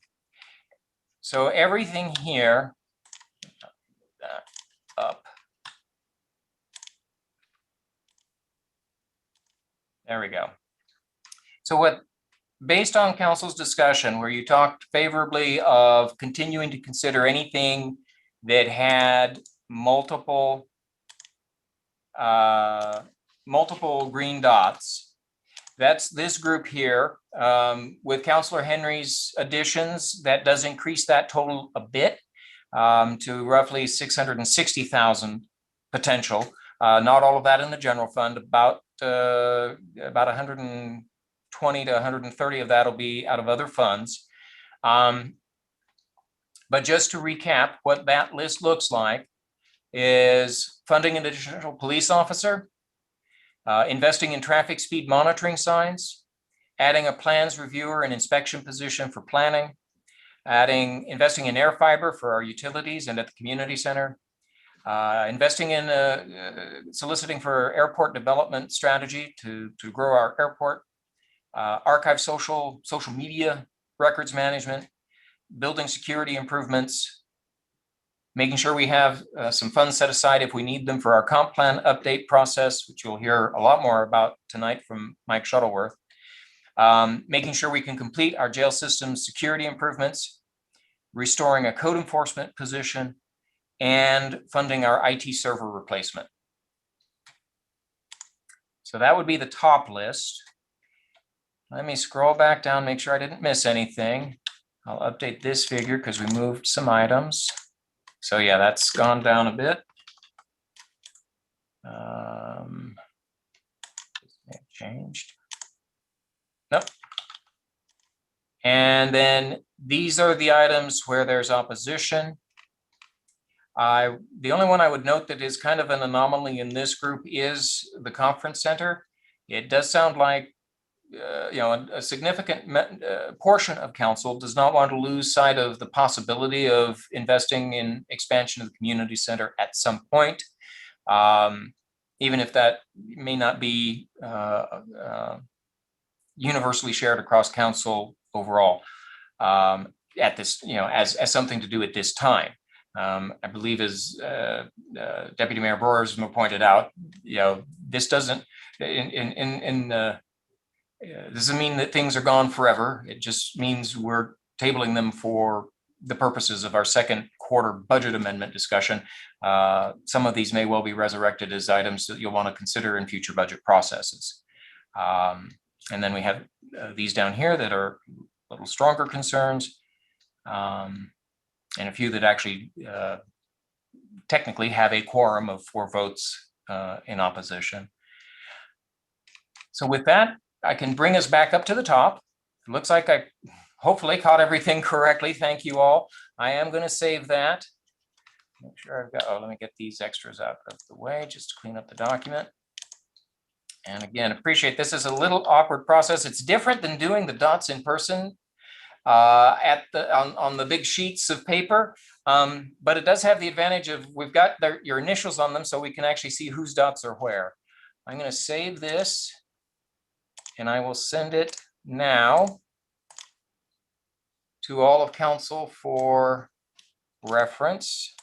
So everything here, that up. There we go. So based on council's discussion, where you talked favorably of continuing to consider anything that had multiple green dots, that's this group here. With Councilor Henry's additions, that does increase that total a bit to roughly 660,000 potential. Not all of that in the general fund. About 120 to 130 of that will be out of other funds. But just to recap, what that list looks like is funding an additional police officer, investing in traffic speed monitoring signs, adding a plans reviewer and inspection position for planning, investing in air fiber for our utilities and at the community center, investing in soliciting for airport development strategy to grow our airport, archive social media records management, building security improvements, making sure we have some funds set aside if we need them for our comp plan update process, which you'll hear a lot more about tonight from Mike Shuttleworth, making sure we can complete our jail system security improvements, restoring a code enforcement position, and funding our IT server replacement. So that would be the top list. Let me scroll back down, make sure I didn't miss anything. I'll update this figure because we moved some items. So yeah, that's gone down a bit. This may have changed. Nope. And then these are the items where there's opposition. The only one I would note that is kind of an anomaly in this group is the conference center. It does sound like a significant portion of council does not want to lose sight of the possibility of investing in expansion of the community center at some point, even if that may not be universally shared across council overall at this, as something to do at this time. I believe, as Deputy Mayor Broersma pointed out, this doesn't doesn't mean that things are gone forever. It just means we're tabling them for the purposes of our second quarter budget amendment discussion. Some of these may well be resurrected as items that you'll want to consider in future budget processes. And then we have these down here that are a little stronger concerns, and a few that actually technically have a quorum of 4 votes in opposition. So with that, I can bring us back up to the top. It looks like I hopefully caught everything correctly. Thank you all. I am going to save that. Make sure I've got, let me get these extras out of the way just to clean up the document. And again, appreciate this is a little awkward process. It's different than doing the dots in person on the big sheets of paper, but it does have the advantage of we've got your initials on them, so we can actually see whose dots are where. I'm going to save this, and I will send it now to all of council for reference.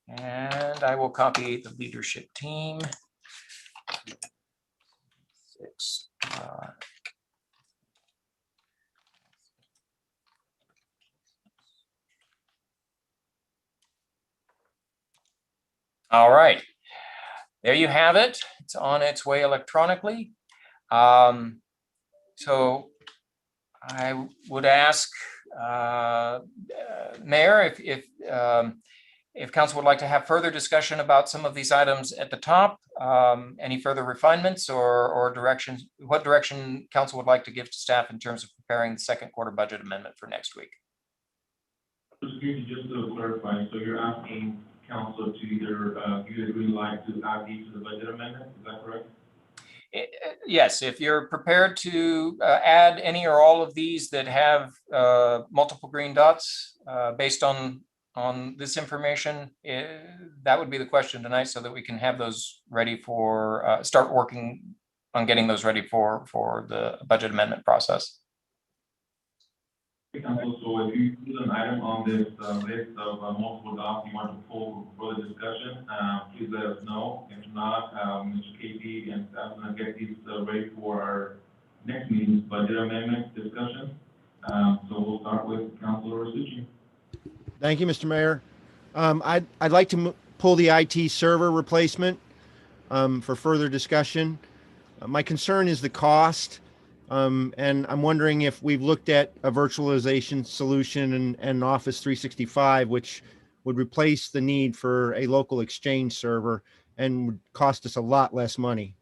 And I will copy the leadership team. All right, there you have it. It's on its way electronically. So I would ask Mayor if council would like to have further discussion about some of these items at the top, any further refinements or directions, what direction council would like to give to staff in terms of preparing the second quarter budget amendment for next week. Just to clarify, so you're asking council to either give you the green light to add these to the budget amendment, is that correct? Yes, if you're prepared to add any or all of these that have multiple green dots based on this information, that would be the question tonight, so that we can have those ready for start working on getting those ready for the budget amendment process. Council, so if you put an item on this list of multiple dots you want to pull for further discussion, please let us know. If not, Mr. KP and staff are going to get these ready for our next meeting's budget amendment discussion. So we'll start with Councilor Rasucci. Thank you, Mr. Mayor. I'd like to pull the IT server replacement for further discussion. My concern is the cost. And I'm wondering if we've looked at a virtualization solution and Office 365, which would replace the need for a local Exchange server and would cost us a lot less money.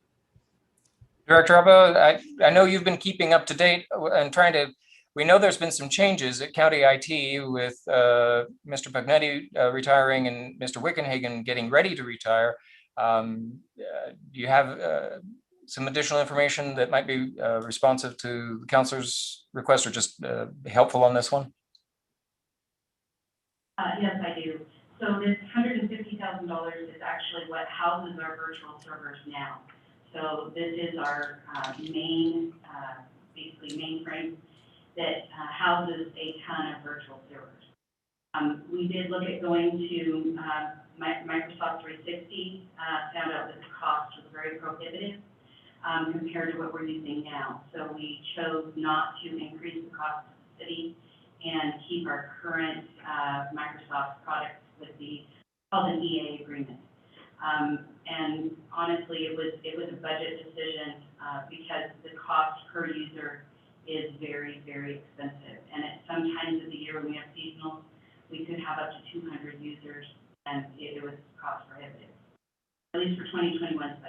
Director Abba, I know you've been keeping up to date and we know there's been some changes at County IT with Mr. Pagnetti retiring and Mr. Wickenhagen getting ready to retire. Do you have some additional information that might be responsive to the councilor's request, or just helpful on this one? Yes, I do. So this $150,000 is actually what houses our virtual servers now. So this is our main, basically mainframe that houses a ton of virtual servers. We did look at going to Microsoft 360, found out that the cost was very prohibitive. compared to what we're using now. So we chose not to increase the cost to the city and keep our current Microsoft products with the called an EA agreement. And honestly, it was a budget decision because the cost per user is very, very expensive. And at some times of the year when we have seasonals, we could have up to 200 users, and it was cost prohibitive, at least for 2021's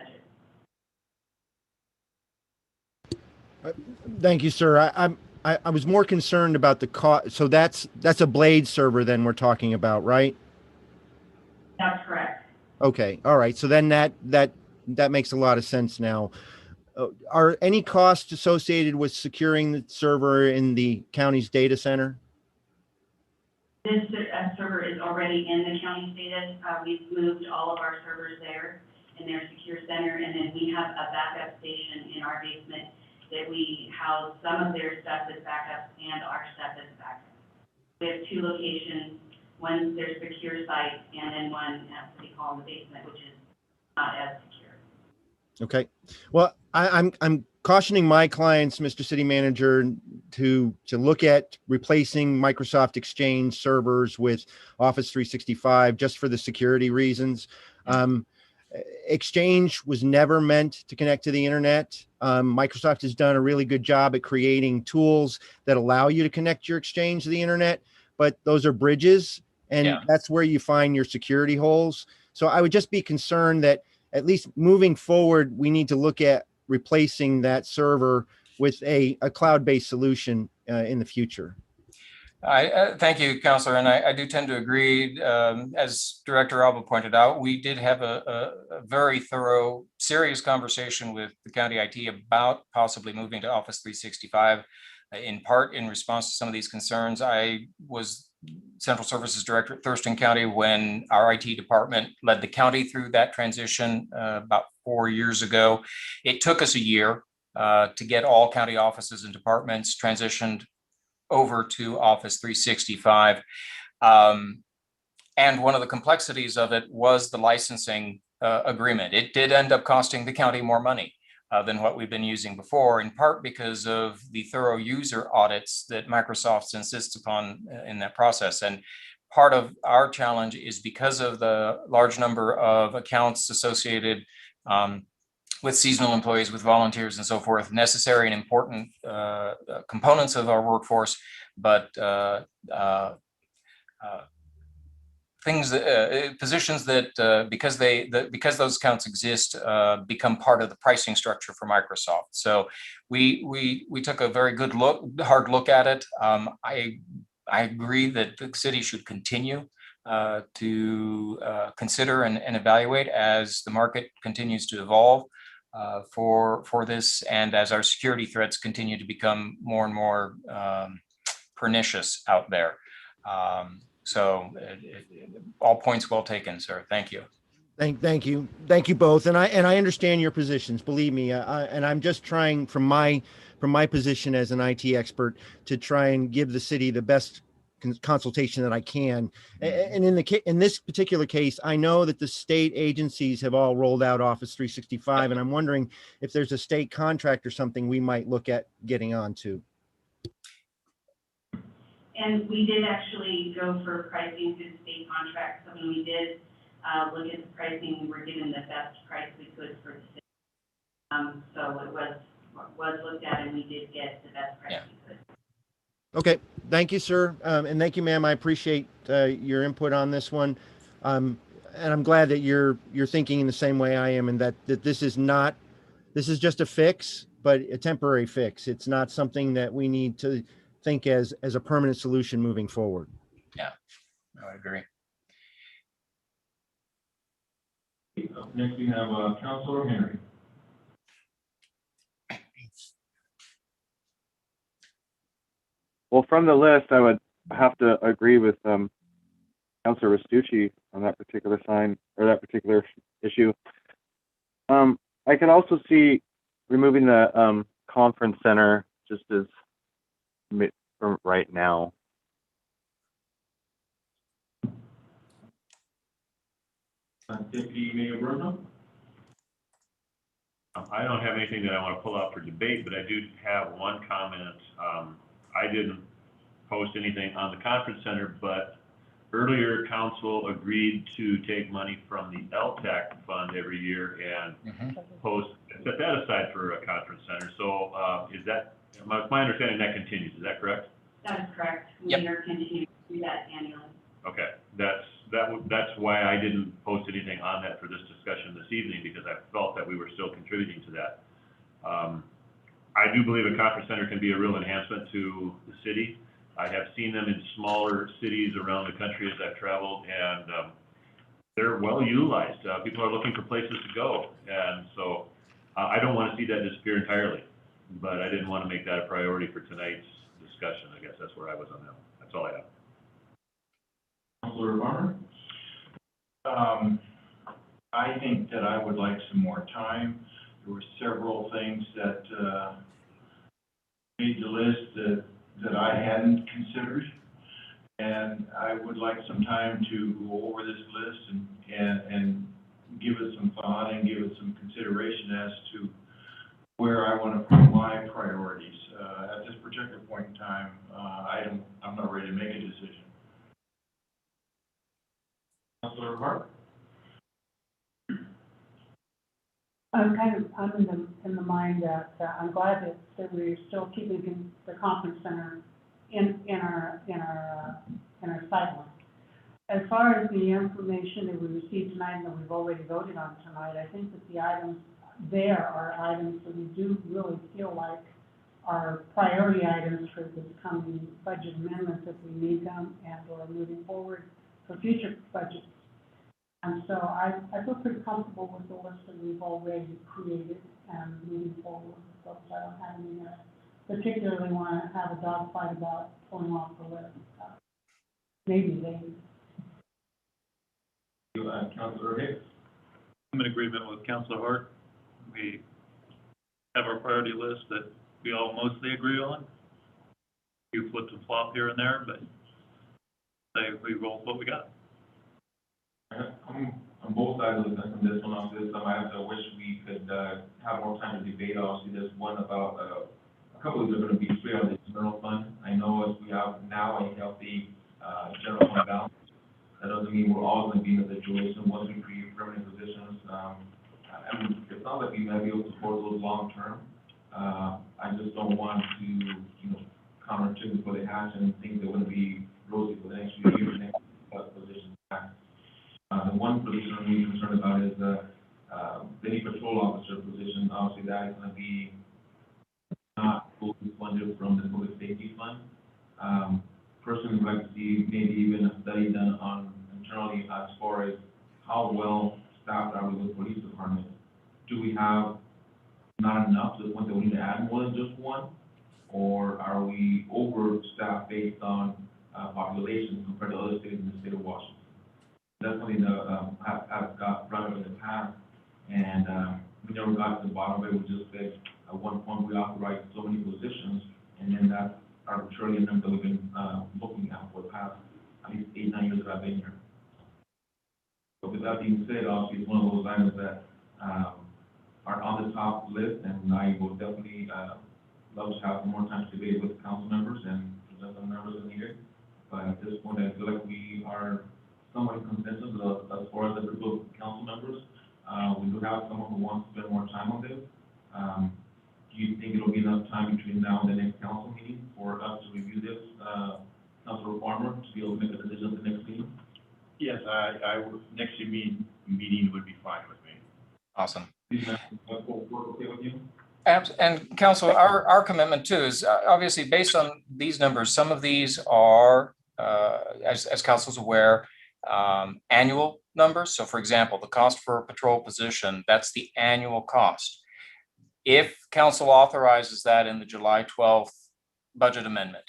budget. Thank you, sir. I was more concerned about the cost. So that's a blade server then we're talking about, right? That's correct. Okay. All right. So then that makes a lot of sense now. Are any costs associated with securing the server in the county's data center? This server is already in the county's data. We've moved all of our servers there in their secure center, and then we have a backup station in our basement that we house some of their stuff as backup and our stuff as backup. We have 2 locations. One's their secure site, and then one at City Hall in the basement, which is not as secure. Okay. Well, I'm cautioning my clients, Mr. City Manager, to look at replacing Microsoft Exchange servers with Office 365 just for the security reasons. Exchange was never meant to connect to the internet. Microsoft has done a really good job at creating tools that allow you to connect your Exchange to the internet, but those are bridges, and that's where you find your security holes. So I would just be concerned that at least moving forward, we need to look at replacing that server with a cloud-based solution in the future. Thank you, Councilor, and I do tend to agree. As Director Alba pointed out, we did have a very thorough, serious conversation with the county IT about possibly moving to Office 365, in part in response to some of these concerns. I was Central Services Director at Thurston County when our IT department led the county through that transition about 4 years ago. It took us a year to get all county offices and departments transitioned over to Office 365. And one of the complexities of it was the licensing agreement. It did end up costing the county more money than what we've been using before, in part because of the thorough user audits that Microsoft insists upon in that process. And part of our challenge is because of the large number of accounts associated with seasonal employees, with volunteers and so forth, necessary and important components of our workforce, but things, positions that because those accounts exist, become part of the pricing structure for Microsoft. So we took a very hard look at it. I agree that the city should continue to consider and evaluate as the market continues to evolve for this, and as our security threats continue to become more and more pernicious out there. So all points well taken, sir. Thank you. Thank you both, and I understand your positions. Believe me, and I'm just trying from my position as an IT expert to try and give the city the best consultation that I can. And in this particular case, I know that the state agencies have all rolled out Office 365, and I'm wondering if there's a state contract or something we might look at getting onto. And we did actually go for pricing through the state contract. So when we did look at the pricing, we were given the best price we could for the city. So it was looked at, and we did get the best price we could. Okay, thank you, sir, and thank you, ma'am. I appreciate your input on this one, and I'm glad that you're thinking in the same way I am, and that this is just a fix, but a temporary fix. It's not something that we need to think as a permanent solution moving forward. Yeah, I agree. Up next, we have Councilor Henry. Well, from the list, I would have to agree with Councilor Restucci on that particular issue. I could also see removing the conference center just as from right now. Deputy Mayor Bruno. I don't have anything that I want to pull out for debate, but I do have one comment. I didn't post anything on the conference center, but earlier council agreed to take money from the LTAC fund every year and set that aside for a conference center. So is that, my understanding that continues, is that correct? That is correct. Yep. We are continuing to do that annually. Okay, that's why I didn't post anything on that for this discussion this evening, because I felt that we were still contributing to that. I do believe a conference center can be a real enhancement to the city. I have seen them in smaller cities around the country as I've traveled, and they're well utilized. People are looking for places to go, and so I don't want to see that disappear entirely, but I didn't want to make that a priority for tonight's discussion. I guess that's where I was on that. That's all I have. Councilor Farmer? I think that I would like some more time. There were several things that made the list that I hadn't considered, and I would like some time to go over this list and give it some thought and give it some consideration as to where I want to put my priorities. At this particular point in time, I'm not ready to make a decision. Councilor Hart? I'm in the mind that I'm glad that we're still keeping the conference center in our sideline. As far as the information that we received tonight and that we've already voted on tonight, I think that the items there are items that we do really feel like are priority items for this coming budget amendments if we need them and or moving forward for future budgets. And so I feel pretty comfortable with the list that we've already created and moving forward with those. I don't have any particularly want to have a dogfight about pulling off the list. Maybe later. Councilor Hicks? I'm in agreement with Councilor Hart. We have our priority list that we all mostly agree on. A few flip and flop here and there, but say we roll with what we got. I'm on both sides of the fence on this one. On this, I wish we could have more time to debate. Obviously, there's one about a couple of them are going to be free on the general fund. I know as we have now a healthy general fund balance, that doesn't mean we're all going to be in a situation once we create permanent positions. I mean, it sounds like we might be able to support those long term. I just don't want to, counter chickens before they hatch and think they're going to be rosy for the next few years. Next position back. The one position I'm really concerned about is the city patrol officer position. Obviously, that is going to be not fully funded from the public safety fund. Personally, I'd like to see maybe even a study done on internally as far as how well staffed are we with the police department. Do we have not enough to the point that we need to add more than just one? Or are we overstaffed based on population compared to other cities in the state of Washington? That's something that I've got brought up in the past, and we never got to the bottom of it. We just said at one point we authorized so many positions, and then that's arbitrarily a number that we've been looking at for the past at least 8-9 years that I've been here. So with that being said, obviously it's one of those items that are on the top list, and I will definitely love to have more time to debate with the council members and present the numbers as needed. But at this point, I feel like we are somewhat in consensus as far as the group of council members. We do have someone who wants to spend more time on this. Do you think it'll be enough time between now and the next council meeting for us to review this, Councilor Farmer, to be able to make a decision at the next meeting? Yes, I would, next meeting would be fine with me. Awesome. Okay with you? And Council, our commitment too is obviously based on these numbers. Some of these are, as Council's aware, annual numbers. So for example, the cost for a patrol position, that's the annual cost. If Council authorizes that in the July 12th budget amendment,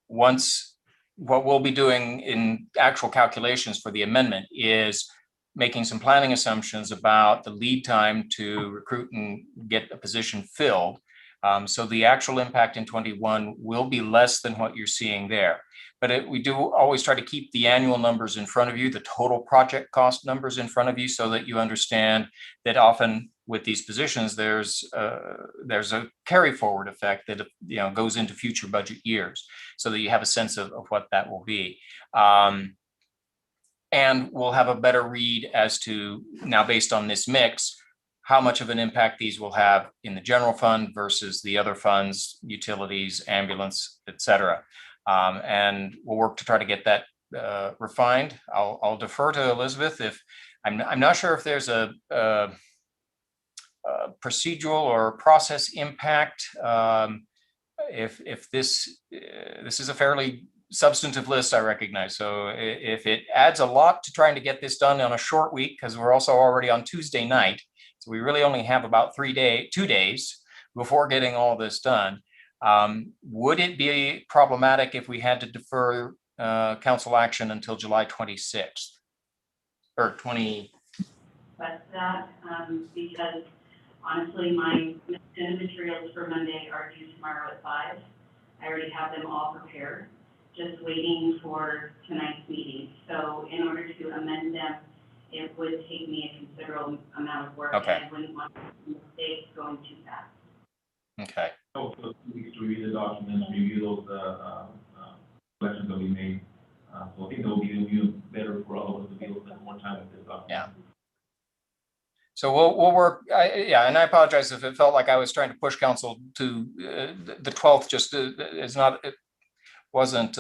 once what we'll be doing in actual calculations for the amendment is making some planning assumptions about the lead time to recruit and get a position filled. So the actual impact in 21 will be less than what you're seeing there. But we do always try to keep the annual numbers in front of you, the total project cost numbers in front of you, so that you understand that often with these positions, there's a carry forward effect that, goes into future budget years, so that you have a sense of what that will be. And we'll have a better read as to, now based on this mix, how much of an impact these will have in the general fund versus the other funds, utilities, ambulance, et cetera. And we'll work to try to get that refined. I'll defer to Elizabeth if, I'm not sure if there's a procedural or process impact. If this is a fairly substantive list, I recognize. So if it adds a lot to trying to get this done on a short week, because we're also already on Tuesday night, so we really only have about 2 days before getting all this done. Would it be problematic if we had to defer council action until July 26th or 20? But that, because honestly, my materials for Monday are due tomorrow at 5. I already have them all prepared, just waiting for tonight's meeting. So in order to amend them, it would take me a considerable amount of work. Okay. And I wouldn't want mistakes going too fast. Okay. So 2 weeks to review the documents, review those, selections that we made. So I think it'll be better for all of us to be able to spend more time with this document. Yeah. So we'll work, and I apologize if it felt like I was trying to push council to the 12th, just wasn't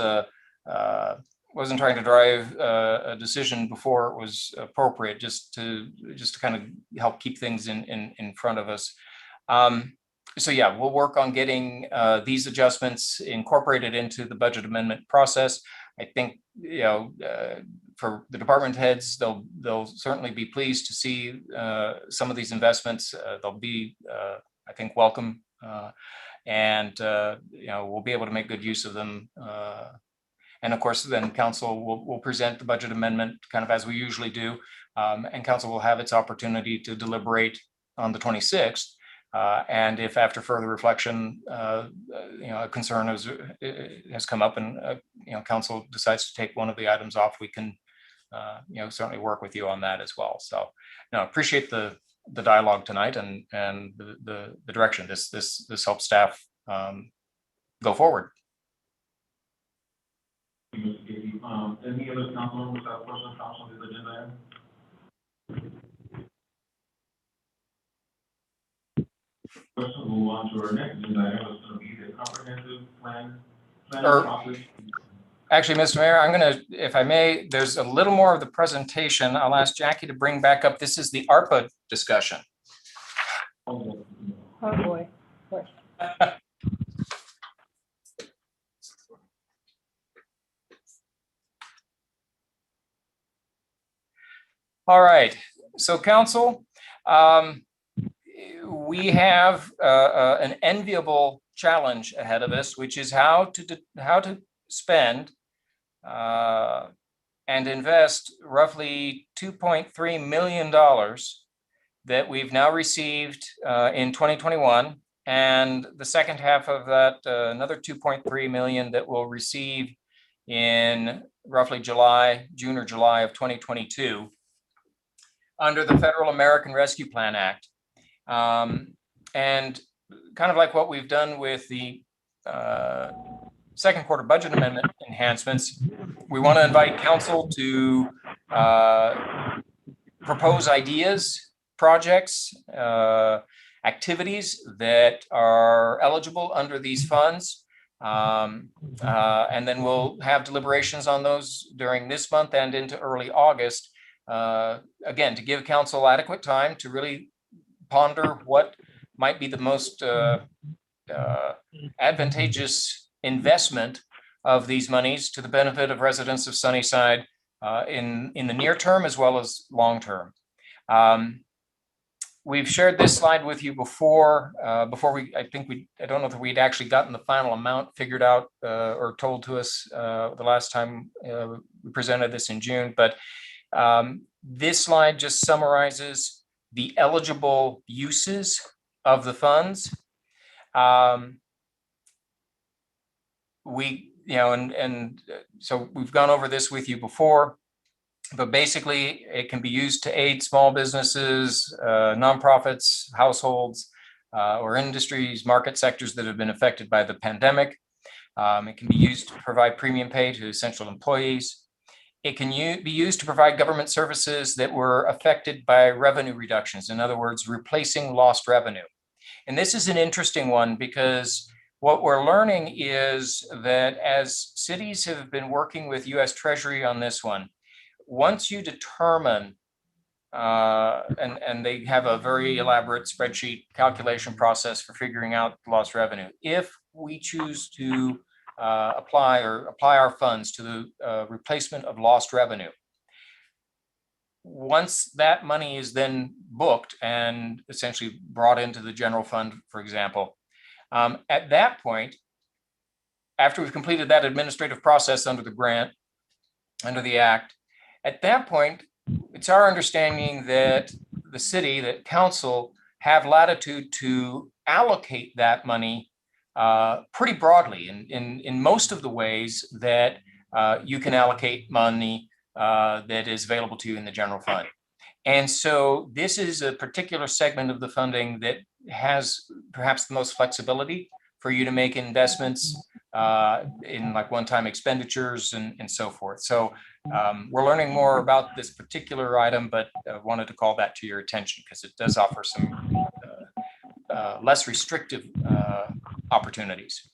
trying to drive a decision before it was appropriate, just to kind of help keep things in front of us. So yeah, we'll work on getting these adjustments incorporated into the budget amendment process. I think, for the department heads, they'll certainly be pleased to see some of these investments. They'll be, I think, welcome, and we'll be able to make good use of them. And of course, then council will present the budget amendment kind of as we usually do, and council will have its opportunity to deliberate on the 26th. And if after further reflection, a concern has come up and, council decides to take one of the items off, we can, certainly work with you on that as well. So, appreciate the dialogue tonight and the direction. This helps staff go forward. Any other council members have questions, council on this agenda item? Question, we'll move on to our next agenda item, it's going to be the comprehensive plan process. Actually, Mr. Mayor, I'm going to, if I may, there's a little more of the presentation. I'll ask Jackie to bring back up. This is the ARPA discussion. Oh, boy. All right, so council, we have an enviable challenge ahead of us, which is how to spend and invest roughly $2.3 million that we've now received in 2021, and the second half of that, another 2.3 million that we'll receive in roughly June or July of 2022 under the Federal American Rescue Plan Act. And kind of like what we've done with the second quarter budget amendment enhancements, we want to invite council to propose ideas, projects, activities that are eligible under these funds. And then we'll have deliberations on those during this month and into early August. Again, to give council adequate time to really ponder what might be the most advantageous investment of these monies to the benefit of residents of Sunnyside in the near term as well as long term. We've shared this slide with you before. I don't know if we'd actually gotten the final amount figured out or told to us the last time we presented this in June, but this slide just summarizes the eligible uses of the funds. So we've gone over this with you before. But basically, it can be used to aid small businesses, nonprofits, households, or industries, market sectors that have been affected by the pandemic. It can be used to provide premium pay to essential employees. It can be used to provide government services that were affected by revenue reductions. In other words, replacing lost revenue. And this is an interesting one because what we're learning is that as cities have been working with US Treasury on this one, once you determine, and they have a very elaborate spreadsheet calculation process for figuring out lost revenue. If we choose to apply our funds to the replacement of lost revenue, once that money is then booked and essentially brought into the general fund, for example, at that point, after we've completed that administrative process under the grant, under the act, at that point, it's our understanding that the city, that council have latitude to allocate that money pretty broadly in most of the ways that you can allocate money that is available to you in the general fund. And so this is a particular segment of the funding that has perhaps the most flexibility for you to make investments in like one-time expenditures and so forth. So we're learning more about this particular item, but wanted to call that to your attention because it does offer some less restrictive opportunities.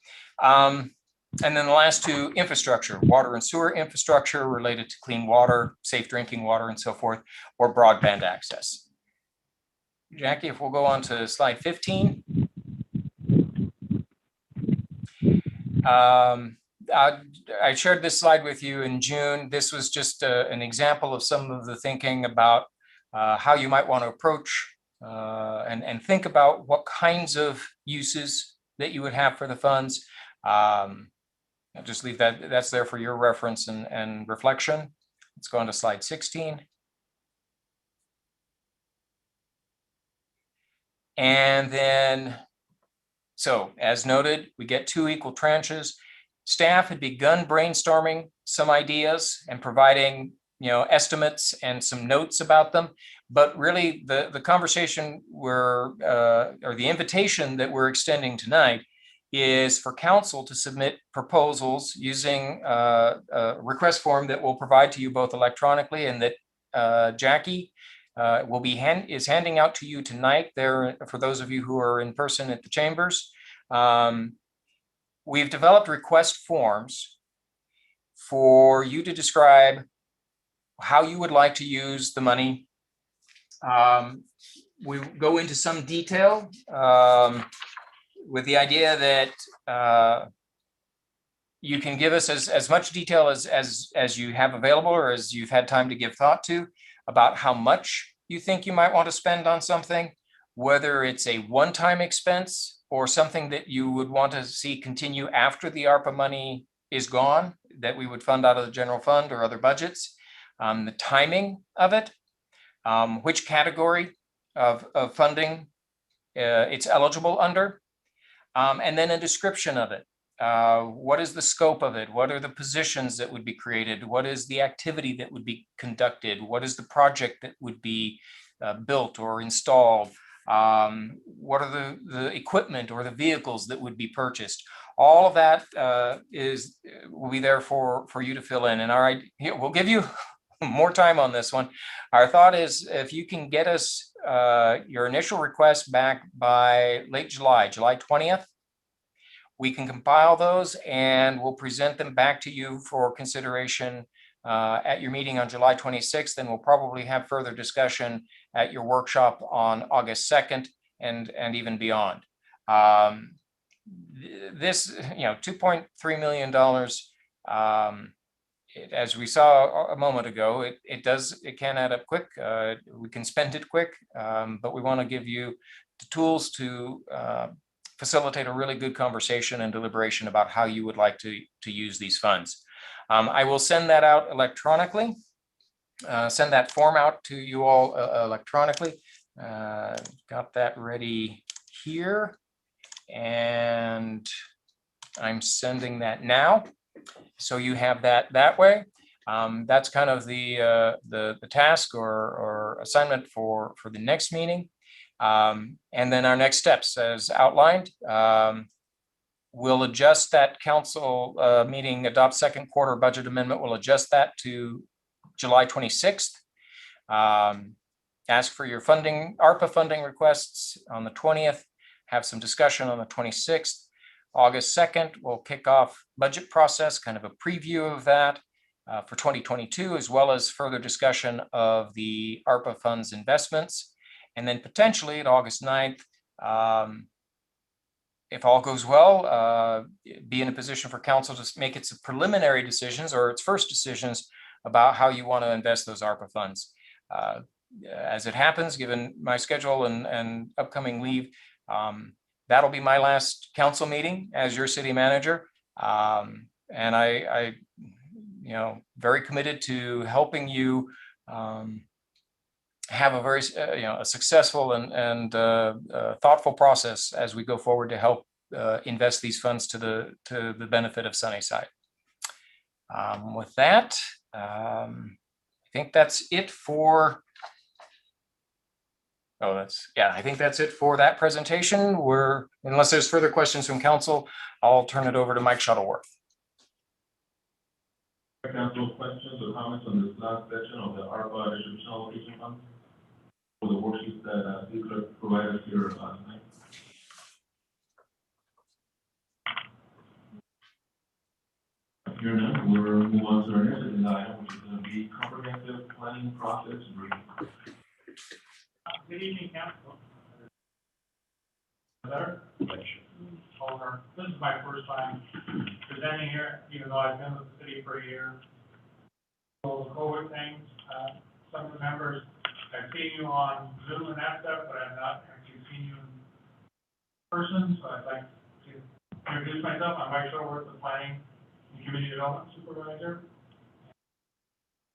And then the last two, infrastructure, water and sewer infrastructure related to clean water, safe drinking water and so forth, or broadband access. Jackie, if we'll go on to slide 15. I shared this slide with you in June. This was just an example of some of the thinking about how you might want to approach and think about what kinds of uses that you would have for the funds. I'll just leave that's there for your reference and reflection. Let's go on to slide 16. And then, so as noted, we get 2 equal tranches. Staff had begun brainstorming some ideas and providing, estimates and some notes about them. But really the conversation or the invitation that we're extending tonight is for council to submit proposals using a request form that we'll provide to you both electronically and that Jackie is handing out to you tonight there for those of you who are in person at the chambers. We've developed request forms for you to describe how you would like to use the money. We go into some detail with the idea that you can give us as much detail as you have available or as you've had time to give thought to about how much you think you might want to spend on something, whether it's a one-time expense or something that you would want to see continue after the ARPA money is gone, that we would fund out of the general fund or other budgets, the timing of it, which category of funding it's eligible under, and then a description of it. What is the scope of it? What are the positions that would be created? What is the activity that would be conducted? What is the project that would be built or installed? What are the equipment or the vehicles that would be purchased? All of that will be there for you to fill in. And all right, here, we'll give you more time on this one. Our thought is if you can get us your initial request back by late July 20th, we can compile those and we'll present them back to you for consideration at your meeting on July 26th. And we'll probably have further discussion at your workshop on August 2nd and even beyond. This, $2.3 million, as we saw a moment ago, it can add up quick. We can spend it quick, but we want to give you the tools to facilitate a really good conversation and deliberation about how you would like to use these funds. I will send that out electronically, send that form out to you all electronically. Got that ready here, and I'm sending that now. So you have that way. That's kind of the task or assignment for the next meeting. And then our next steps as outlined. We'll adjust that council meeting, adopt second quarter budget amendment. We'll adjust that to July 26th. Ask for your funding, ARPA funding requests on the 20th, have some discussion on the 26th. August 2nd, we'll kick off budget process, kind of a preview of that for 2022, as well as further discussion of the ARPA funds investments. And then potentially at August 9th, if all goes well, be in a position for council to make its preliminary decisions or its first decisions about how you want to invest those ARPA funds. As it happens, given my schedule and upcoming leave, that'll be my last council meeting as your city manager. And I very committed to helping you have a very, a successful and thoughtful process as we go forward to help invest these funds to the benefit of Sunnyside. With that, I think that's it for. I think that's it for that presentation. Unless there's further questions from council, I'll turn it over to Mike Shuttleworth. Council, questions or comments on this last section of the ARPA Distribution Allocation Fund for the worksheets that City Clerk provided us here last night? Here now, we'll move on to our next agenda item, which is going to be comprehensive planning process briefing. Good evening, council. Better? Over. This is my first time presenting here, even though I've been with the city for a year. So COVID things, some of the members, I've seen you on Zoom and that stuff, but I've not actually seen you in person. So I'd like to introduce myself. I'm Mike Shuttleworth, the Planning and Community Development Supervisor.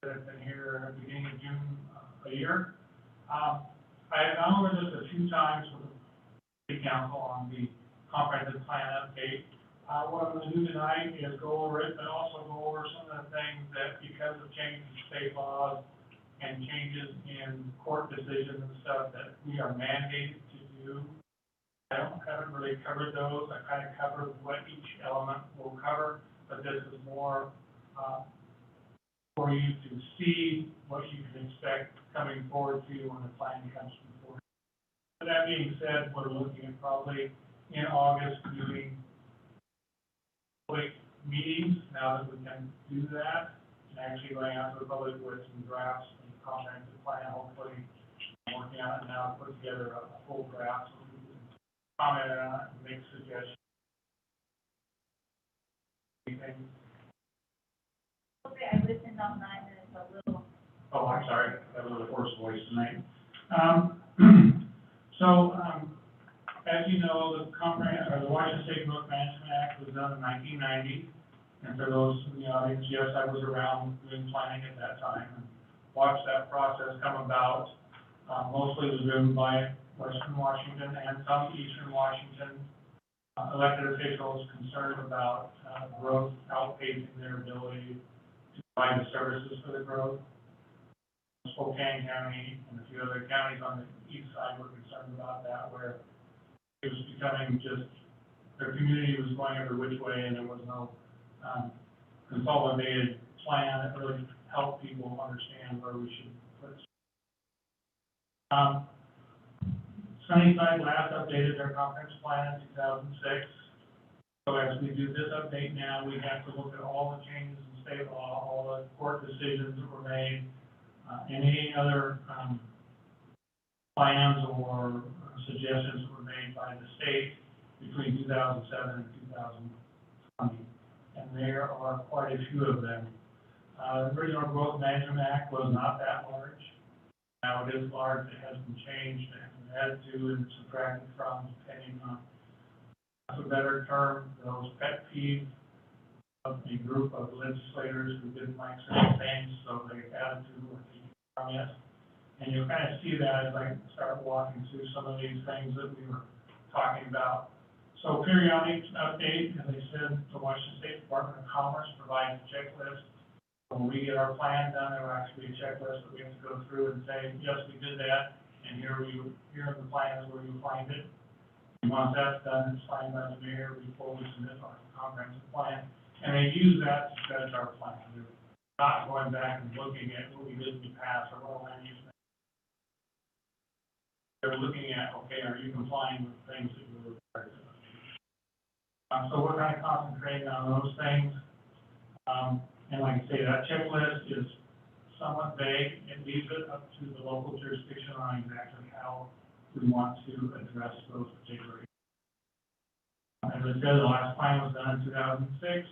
I've been here at the beginning of June a year. I have gone over this a few times with the city council on the comprehensive plan update. What I'm going to do tonight is go over it, but also go over some of the things that, because of changes in state laws and changes in court decisions and stuff, that we are mandated to do. I haven't really covered those. I kind of covered what each element will cover, but this is more for you to see what you can expect coming forward to you when the plan comes before. But that being said, we're looking at probably in August doing public meetings now that we can do that, and actually going out to the public with some drafts and comprehensive plan. Hopefully, I'm working on it now to put together a full draft so we can comment on it and make suggestions. Anything? Okay, I listened online and it's a little. Oh, I'm sorry, that was a hoarse voice tonight. As you know, the Washington State Growth Management Act was done in 1990. And for those in the audience, yes, I was around doing planning at that time and watched that process come about. Mostly it was driven by Western Washington and some Eastern Washington elected officials concerned about growth outpacing their ability to provide the services for the growth. Spokane County and a few other counties on the east side were concerned about that, where it was becoming just, their community was going every which way and there was no consolidated plan that really helped people understand where we should put it. Sunnyside last updated their comprehensive plan in 2006. So as we do this update now, we have to look at all the changes in state law, all the court decisions that were made, any other plans or suggestions that were made by the state between 2007 and 2020. And there are quite a few of them. The original Growth Management Act was not that large. Now it is large. It has been changed and added to and subtracted from, depending on, that's a better term, those pet peeves of a group of legislators who didn't like certain things, so they added to or taken from it. And you'll kind of see that as I start walking through some of these things that we were talking about. So periodic update, as I said, the Washington State Department of Commerce provides a checklist When we get our plan done, there will actually be a checklist that we have to go through and say, yes, we did that, and here are the plans where you find it. And once that's done, it's signed by the mayor, we fully submit our comprehensive plan, and they use that to judge our plan. They're not going back and looking at what we did in the past or what land use. They're looking at, okay, are you complying with things that you were required to? So we're kind of concentrating on those things. And like I say, that checklist is somewhat vague. It leaves it up to the local jurisdiction on exactly how we want to address those particular issues. As I said, the last plan was done in 2006.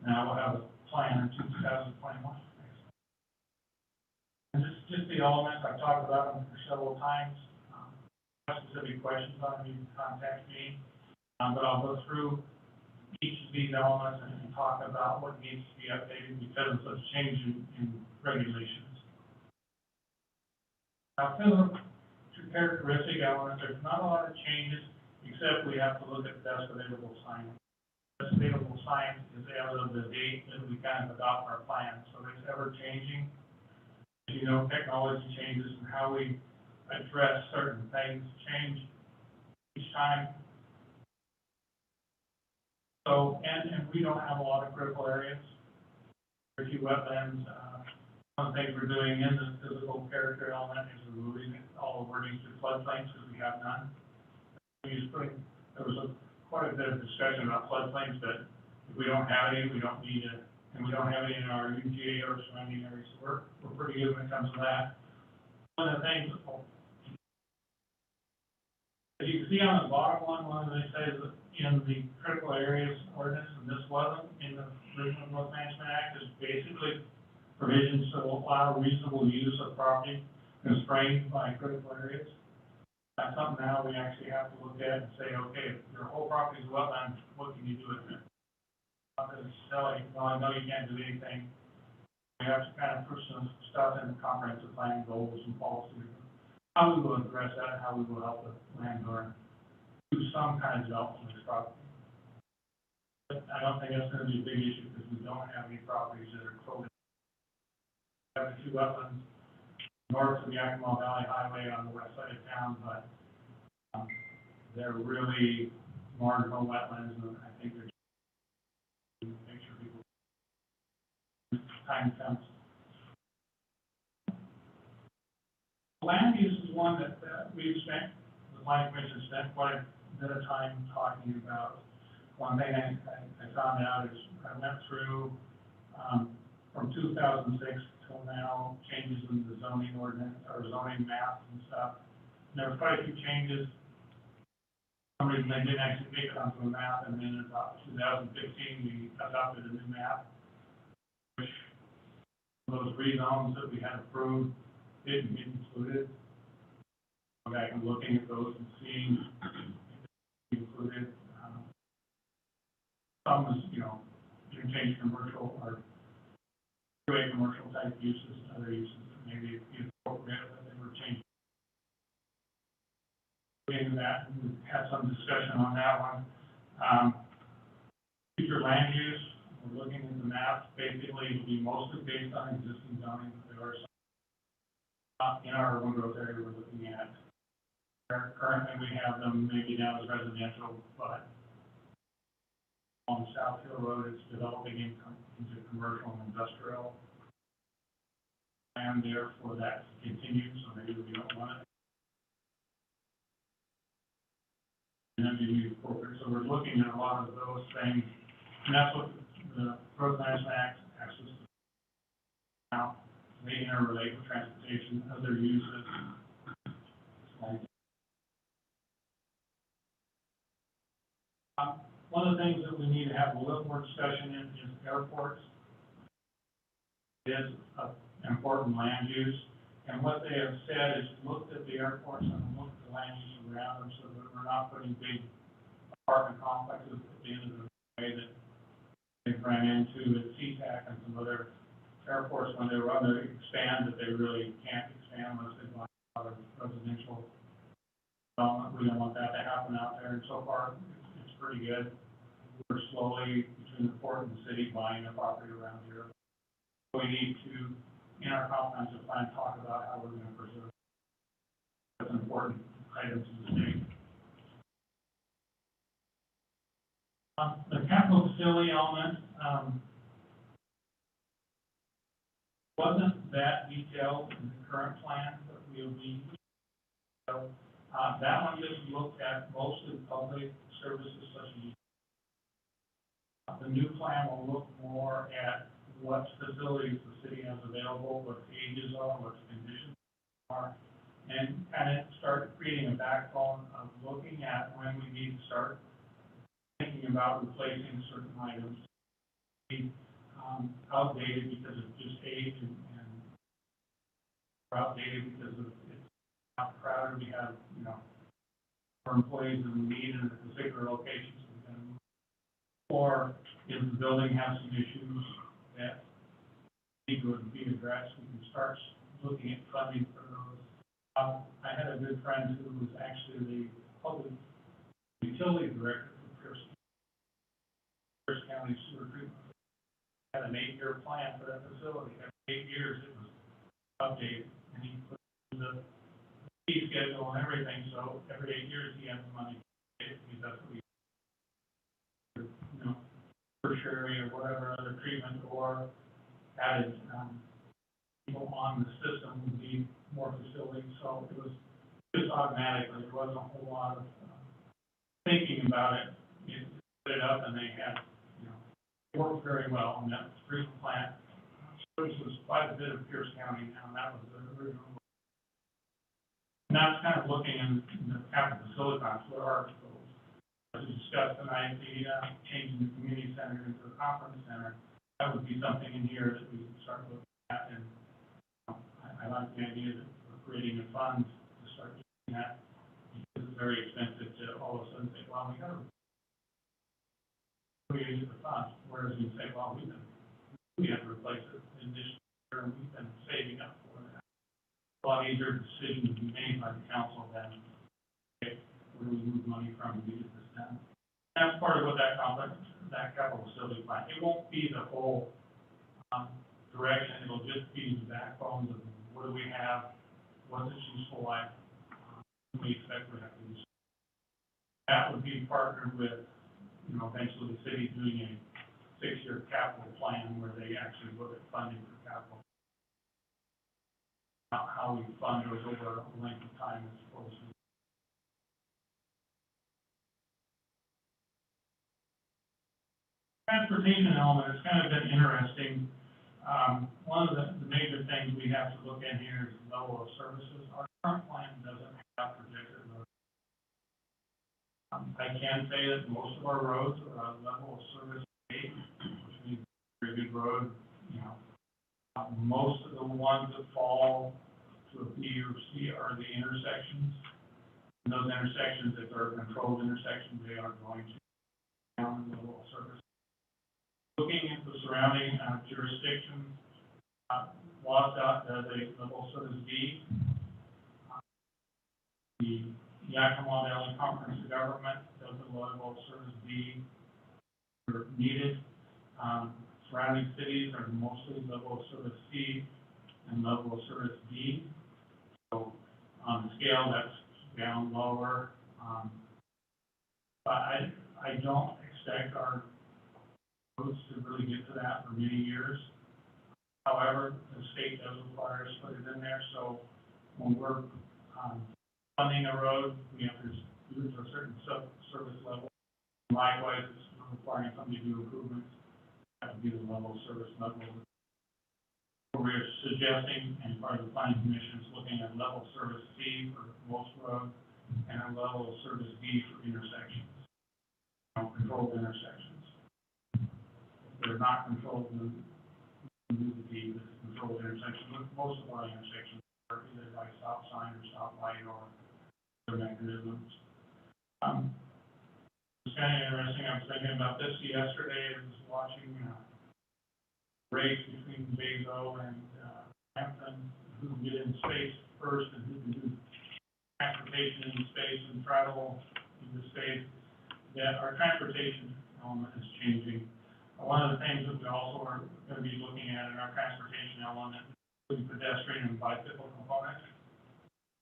Now we'll have a plan in 2021. And this is just the elements. I've talked about them several times. Specific questions on them, you can contact me. But I'll go through each of these elements and talk about what needs to be updated because of such change in regulations. Now, for the characteristic elements, there's not a lot of changes, except we have to look at best available science. Best available science is as of the date that we kind of adopt our plan, so it's ever changing. As you know, technology changes and how we address certain things change each time. So, and we don't have a lot of critical areas. Very few wetlands. One of the things we're doing in the physical character element is removing all the wording to floodplains because we have none. There was quite a bit of discussion about floodplains, but if we don't have any, we don't need it, and we don't have any in our UGA or surrounding areas. So we're pretty good when it comes to that. One of the things, as you can see on the bottom one they say that in the critical areas ordinance, and this wasn't in the original Growth Management Act, is basically provisions to allow reasonable use of property constrained by critical areas. That's something now we actually have to look at and say, okay, if your whole property is wetland, what can you do with it? Not that it's silly, well, I know you can't do anything. We have to kind of push some stuff in the comprehensive planning goals and policies. How we will address that, how we will help the landowner do some kind of development of this property. But I don't think that's going to be a big issue because we don't have any properties that are close. We have the two wetlands north of the Yakima Valley Highway on the west side of town, but they're really marginal wetlands, and I think they're make sure people time comes. Land use is one that we've spent, the planning commission spent quite a bit of time talking about. One thing I found out is I went through from 2006 till now changes in the zoning ordinance or zoning maps and stuff. And there were quite a few changes. For some reason they didn't actually make it onto a map, and then in about 2015 we adopted a new map, which those rezones that we had approved didn't get included. I'm back and looking at those and seeing if included. Some is, interchange commercial or two-way commercial type uses, other uses that maybe be appropriate, but they were changed. Looking at that, we had some discussion on that one. Future land use, we're looking at the maps. Basically, it'll be mostly based on existing zoning. There are some in our urban growth area we're looking at. Currently, we have them maybe now as residential, but on South Hill Road, it's developing into commercial and industrial. And therefore that to continue, so maybe we don't want it. And then maybe corporate. So we're looking at a lot of those things, and that's what the Growth Management Act asks us to do now. They interrelate with transportation, other uses. One of the things that we need to have a little more discussion in is airports. It is an important land use, and what they have said is look at the airports and look at the land use around them so that we're not putting big apartment complexes at the end of the way that they've ran into at SeaTac and some other airports when they run to expand, that they really can't expand unless they buy a lot of residential development. We don't want that to happen out there, and so far it's pretty good. We're slowly, between the port and the city, buying a property around here. We need to, in our comprehensive plan, talk about how we're gonna preserve. That's an important item to the state. The capital facility element, wasn't that detailed in the current plan that we'll be. So, that one just looked at mostly public services such as the new plan will look more at what facilities the city has available, what the ages are, what the conditions are, and kind of start creating a backbone of looking at when we need to start thinking about replacing certain items, outdated because of just age and outdated because of it's not crowded. We have, more employees than we need in a particular location, so we're gonna move. Or if the building has some issues that need to be addressed, we can start looking at funding for those. I had a good friend who was actually the public utility director for Pierce County Sewer Treatment. Had an 8-year plan for that facility. Every 8 years it was updated, and he put the fee schedule and everything, so every 8 years he has the money to pay it, because that's what we, tertiary or whatever other treatment, or added people on the system would be more facilities, so it was just automatically. There wasn't a whole lot of thinking about it. You put it up and they had, it worked very well, and that treatment plant services quite a bit of Pierce County now, and that was the original. And that's kind of looking in the capital facility plans, what are those? As we discussed tonight, the changing the community center into a conference center, that would be something in here that we can start looking at, and I like the idea that we're creating a fund to start doing that, because it's very expensive to all of a sudden say, well, we got to create the fund, whereas you say, well, we have to replace it in this year, and we've been saving up for that. A lot easier decision to be made by the council than, okay, where do we move money from to get this done? That's part of what that capital facility plan. It won't be the whole direction. It'll just be the backbones of what do we have, what's its useful life, we expect we have to use. That would be partnered with, eventually the city doing a 6-year capital plan where they actually look at funding for capital. How we fund those over a length of time as opposed to. Transportation element has kind of been interesting. One of the major things we have to look at here is the level of services. Our current plan doesn't have projected load. I can say that most of our roads are a level of service A, which means very good road. Most of the ones that fall to a B or C are the intersections. And those intersections, if they're controlled intersections, they are going to down the level of service. Looking at the surrounding jurisdictions, WASDOT does a level service B. The Yakima Valley Conference of Government does a level service B where needed. Surrounding cities are mostly level of service C and level of service D. So on the scale, that's down lower. But I don't expect our roads to really get to that for many years. However, the state does require us to put it in there. So when we're funding a road, we have to do it to a certain service level. Likewise, it's requiring somebody to do improvements. That would be the level of service level. We're suggesting, and part of the planning commission is looking at level service C for most roads and a level of service D for intersections, controlled intersections. If they're not controlled, then we do the D, the controlled intersection. Most of our intersections are either by stop sign or stop light or other mechanisms. It's kind of interesting. I was thinking about this yesterday. I was watching a race between Bezo and Hampton, who can get in space first and who can do transportation in space and travel into space. That our transportation element is changing. One of the things that we also are gonna be looking at in our transportation element is pedestrian and bicycle components.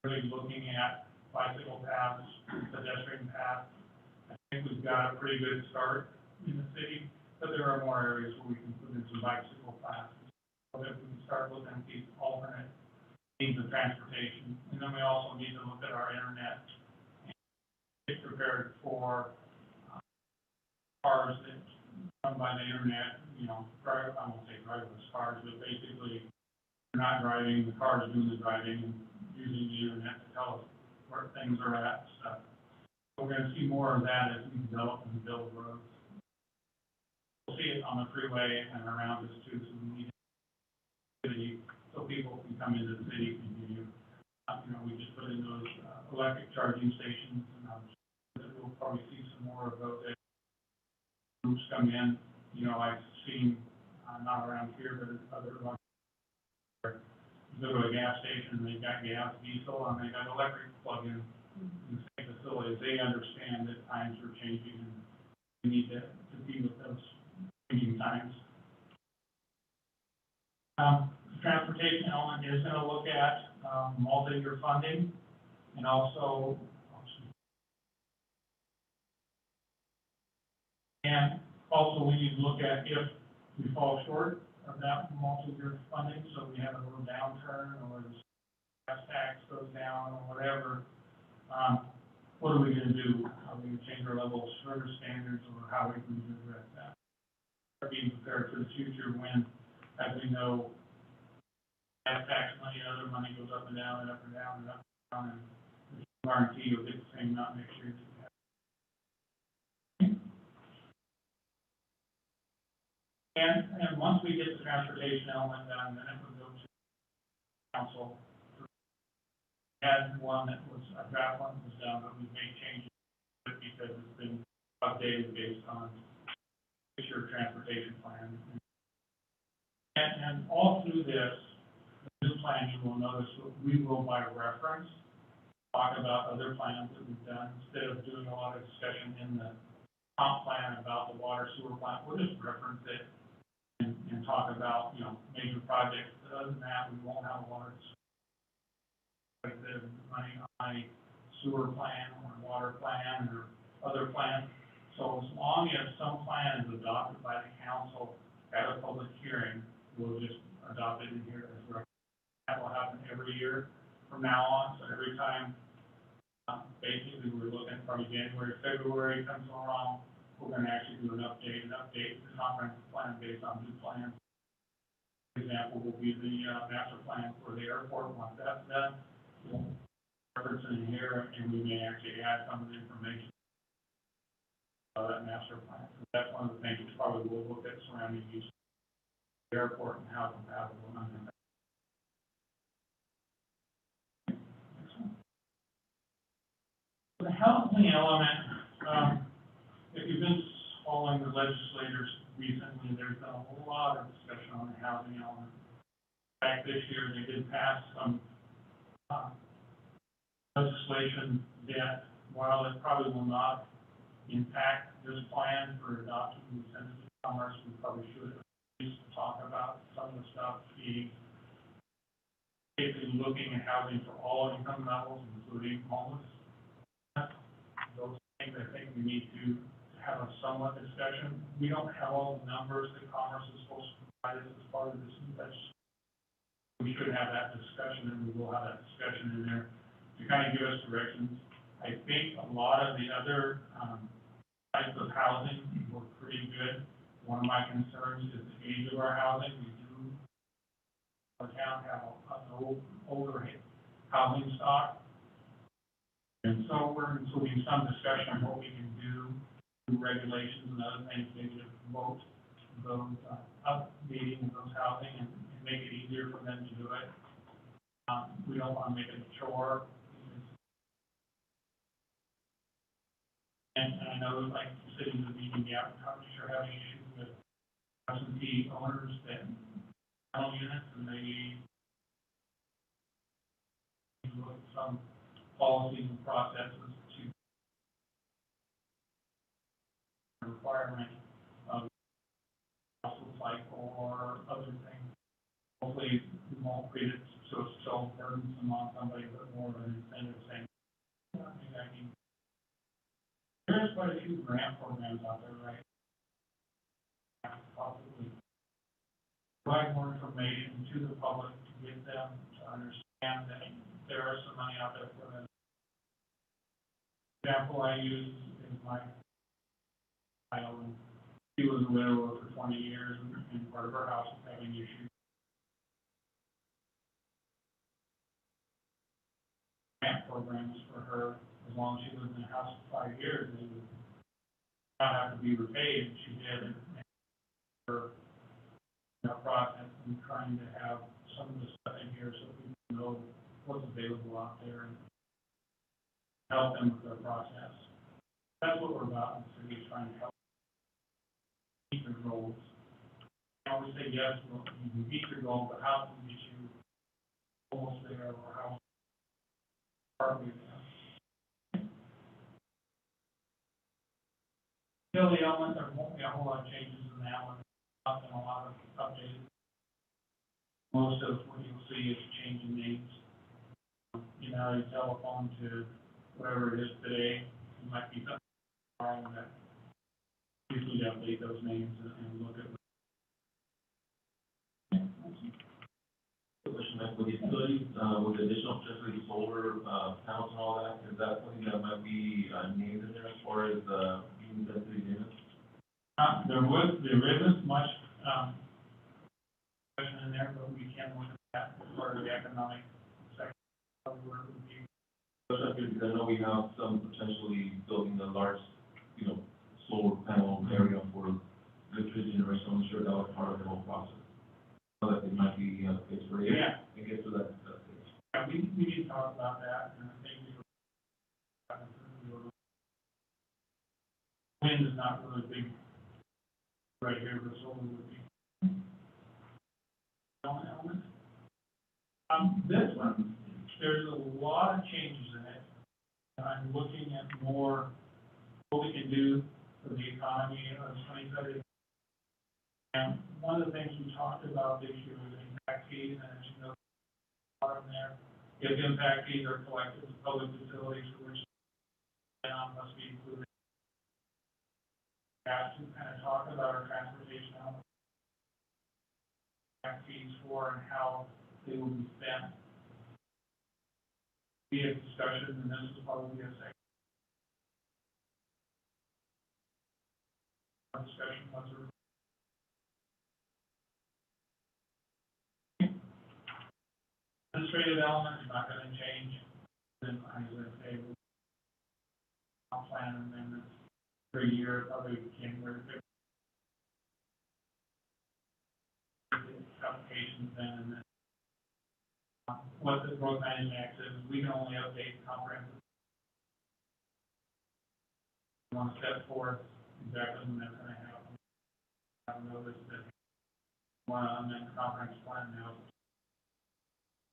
Really looking at bicycle paths, pedestrian paths. I think we've got a pretty good start in the city, but there are more areas where we can put in some bicycle paths. So that we can start looking at these alternate means of transportation. And then we also need to look at our internet and get prepared for cars that run by the internet, you know, drive, I won't say driverless cars, but basically they're not driving, the car is doing the driving and using the internet to tell us where things are at and stuff. So we're gonna see more of that as we develop and build roads. We'll see it on the freeway and around us too, so we need city, so people can come into the city and continue. You know, we just put in those electric charging stations, and we'll probably see some more of those as groups come in. You know, I've seen, not around here, but in other ones, where you go to a gas station, they've got gas, diesel, and they got electric plug-in in the same facilities. They understand that times are changing, and we need to be with those changing times. The transportation element is going to look at multi-year funding, and also we need to look at if we fall short of that multi-year funding, so we have a little downturn or the gas tax goes down or whatever. What are we going to do? Are we going to change our level of service standards, or how are we going to address that? Are being prepared for the future when, as we know, gas tax money and other money goes up and down and up and down and up and down, and there's no guarantee you'll get the same amount next year. And once we get the transportation element done, then it would go to council. We had one that was, a draft one was done, but we've made changes to it because it's been updated based on future transportation plan. And all through this new plan, you will notice that we will, by reference, talk about other plans that we've done. Instead of doing a lot of discussion in the comp plan about the water sewer plant, we'll just reference it and talk about, you know, major projects. Other than that, we won't have a water money on a sewer plan or water plan or other plan. So as long as some plan is adopted by the council at a public hearing, we'll just adopt it in here as well. That will happen every year from now on. So every time, basically, we're looking probably January, February comes along, we're going to actually do an update the comprehensive plan based on new plans. For example, will be the master plan for the airport. Once that's done, we'll reference it in here, and we may actually add some of the information about that master plan. So that's one of the things we probably will look at surrounding use of the airport and how compatible and uncompatible. The housing element, if you've been following the legislators recently, there's been a whole lot of discussion on the housing element. In fact, this year they did pass some legislation that, while it probably will not impact this plan for adoption, we send it to Commerce, we probably should at least talk about some of the stuff being basically looking at housing for all income levels, including homeless. Those things I think we need to have a somewhat discussion. We don't have all the numbers that Commerce is supposed to provide us as part of this legislation. We should have that discussion, and we will have that discussion in there to kind of give us directions. I think a lot of the other types of housing were pretty good. One of my concerns is the age of our housing. We do, our town, have an older housing stock. And so we're including some discussion on what we can do, regulations and other things, maybe to promote those updating those housing and make it easier for them to do it. We don't want to make it a chore. And I know, like the cities of Union Gap, probably are having issues with absentee owners that own units, and they look at some policies and processes to requirement of hopefully we won't create it so it's so burdensome on somebody, but more of an incentive saying, I mean, there's quite a few grant programs out there, right? Possibly provide more information to the public to get them to understand that there is some money out there for them. Example I use is my child, and she was a widower for 20 years, and part of her house was having issues. Grant programs for her, as long as she lived in the house for 5 years, they would not have to be repaid, and she did. And her process and trying to have some of the stuff in here so people know what's available out there and help them with their process. That's what we're about in the city, is trying to help meet their goals. I always say, yes, well, you can meet your goal, but how can we get you almost there, or how far are we there? Still, the element, there won't be a whole lot of changes in that one. Nothing, a lot of updates. Most of what you'll see is change in names. You know, your telephone to whatever it is today, it might be something tomorrow that usually update those names and look at. Question like with utilities, with additional potentially solar, panels and all that, is that something that might be, named in there as far as, union density units? There isn't much, question in there, but we can look at that as part of the economic section of where it would be. Especially because I know we have some potentially building a large, solar panel area for electricity generation. I'm sure that was part of the whole process. So that it might be, it's for you. Yeah. It gets to that stage. Yeah, we need to talk about that, and I think wind is not really big right here, but solar would be. Element. This one, there's a lot of changes in it. I'm looking at more what we can do for the economy of Sunnyside. And one of the things we talked about this year was impact fees, and as you know, bottom there, if impact fees are collected as public facilities for which must be included. We have to kind of talk about our transportation impact fees for and how they will be spent. We have discussion, and this is probably a second discussion was administrative element is not going to change. Then I was going to say plan amendments for a year, probably January 5th. Applications then, and then what the growth management act is, we can only update comprehensive. We want to set forth exactly when that's going to happen. I noticed that one amendment comprehensive plan now.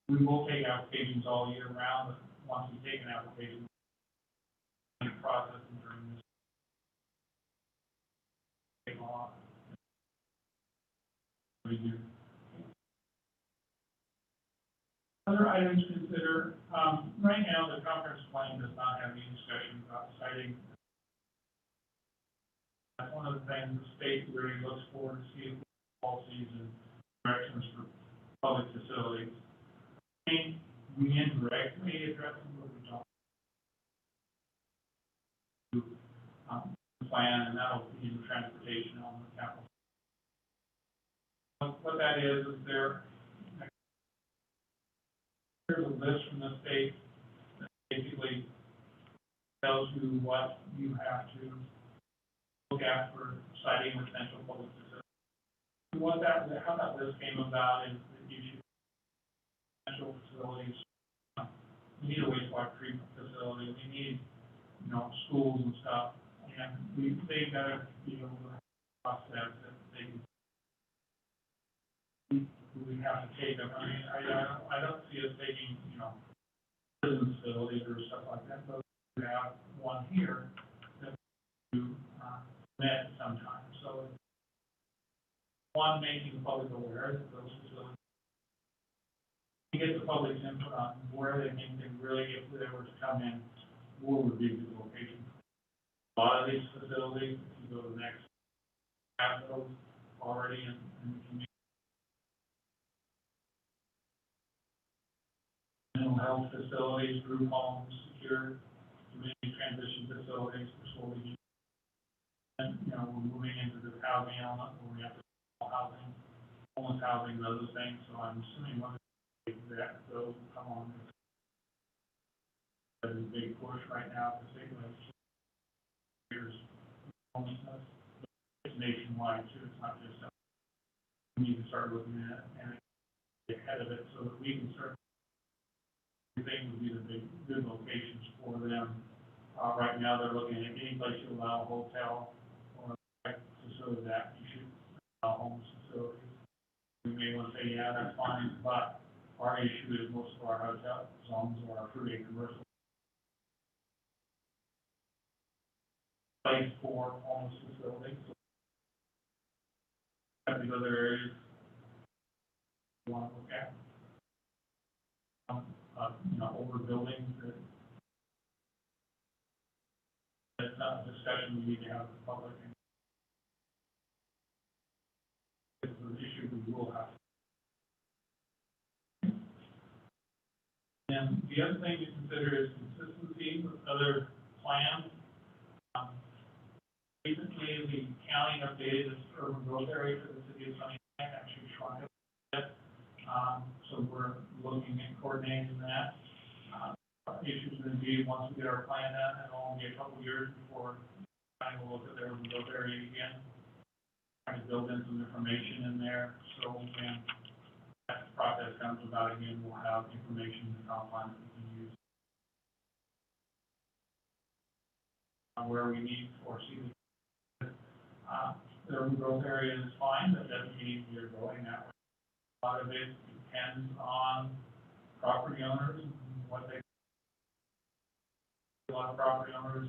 We will take applications all year round, but once we take an application, we process them during this law. We do. Other items to consider, right now the conference plan does not have any discussion about citing. That's one of the things the state really looks for to see policies and directions for public facilities. We indirectly address them, but we don't. Plan, and that'll be the transportation on the capital. What that is there's a list from the state that basically tells you what you have to look at for citing essential public facilities. How that list came about is that you should essential facilities. We need a wastewater treatment facility. We need, schools and stuff. And they've got to be able to process that we have to take them. I mean, I don't see us taking, prison facilities or stuff like that, but we have one here that we met sometimes. So, one, making the public aware that those facilities get the public's input on where they think they really, if they were to come in, where would be the location. A lot of these facilities, if you go to the next, have those already in the community. Mental health facilities, group homes, secure community transition facilities, which will be, and, you know, we're moving into this housing element where we have to housing, homeless housing, and other things, so I'm assuming one of the things that those will come on. There's a big push right now to say, like, here's homelessness, it's nationwide too, it's not just, we need to start looking at and get ahead of it so that we can start. Things would be the big, good locations for them. Right now, they're looking at any place you allow a hotel or a facility that you should allow homeless facilities. We may want to say, yeah, that's fine, but our issue is most of our hotel zones are free and commercial. Place for homeless facilities. Have the other areas you want to look at. You know, over buildings that's not a discussion we need to have with the public. It's an issue we will have. And the other thing to consider is consistency with other plans. Recently, the county updated its urban growth area for the city of Sunnyside, actually shrunk it. So we're looking at coordinating that. Issues with indeed, once we get our plan done, it'll only be a couple years before trying to look at their urban growth area again. Trying to build in some information in there, so when that process comes about again, we'll have information and outline that we can use. Where we need for the urban growth area is fine, but doesn't mean we're going that way. A lot of it depends on property owners and what they. A lot of property owners,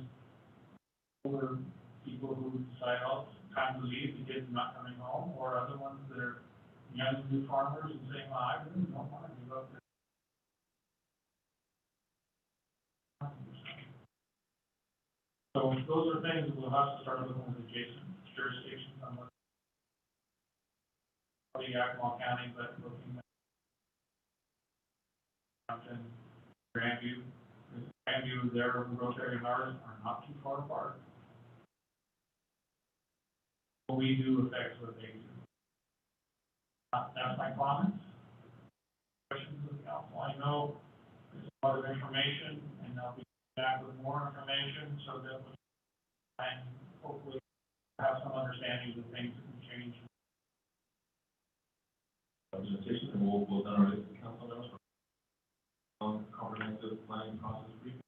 or people who decide, oh, it's time to leave, the kids not coming home, or other ones that are young new farmers and saying, well, I really don't want to give up this. So those are things that we'll have to start looking at adjacent jurisdictions on what the Yakima County, but looking at Grandview. Grandview, their growth area and ours are not too far apart. What we do affects what they do. That's my comments. Questions of the council. I know there's a lot of information, and they'll be back with more information so that we can hopefully have some understanding of the things that can change. Presentation, and we'll then our list of council members on comprehensive planning process briefing.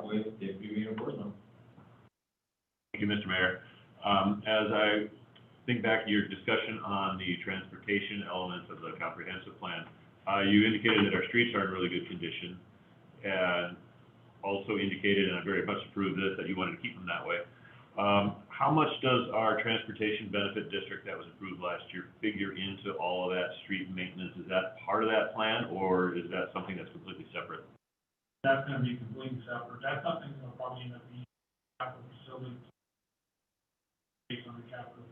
With Deputy Mayor Borzman. Thank you, Mr. Mayor. As I think back to your discussion on the transportation elements of the comprehensive plan, you indicated that our streets are in really good condition, and also indicated, and I very much approve this, that you wanted to keep them that way. How much does our transportation benefit district that was approved last year figure into all of that street maintenance? Is that part of that plan, or is that something that's completely separate? That's going to be completely separate. That's something that'll probably end up being capital facility based on the capital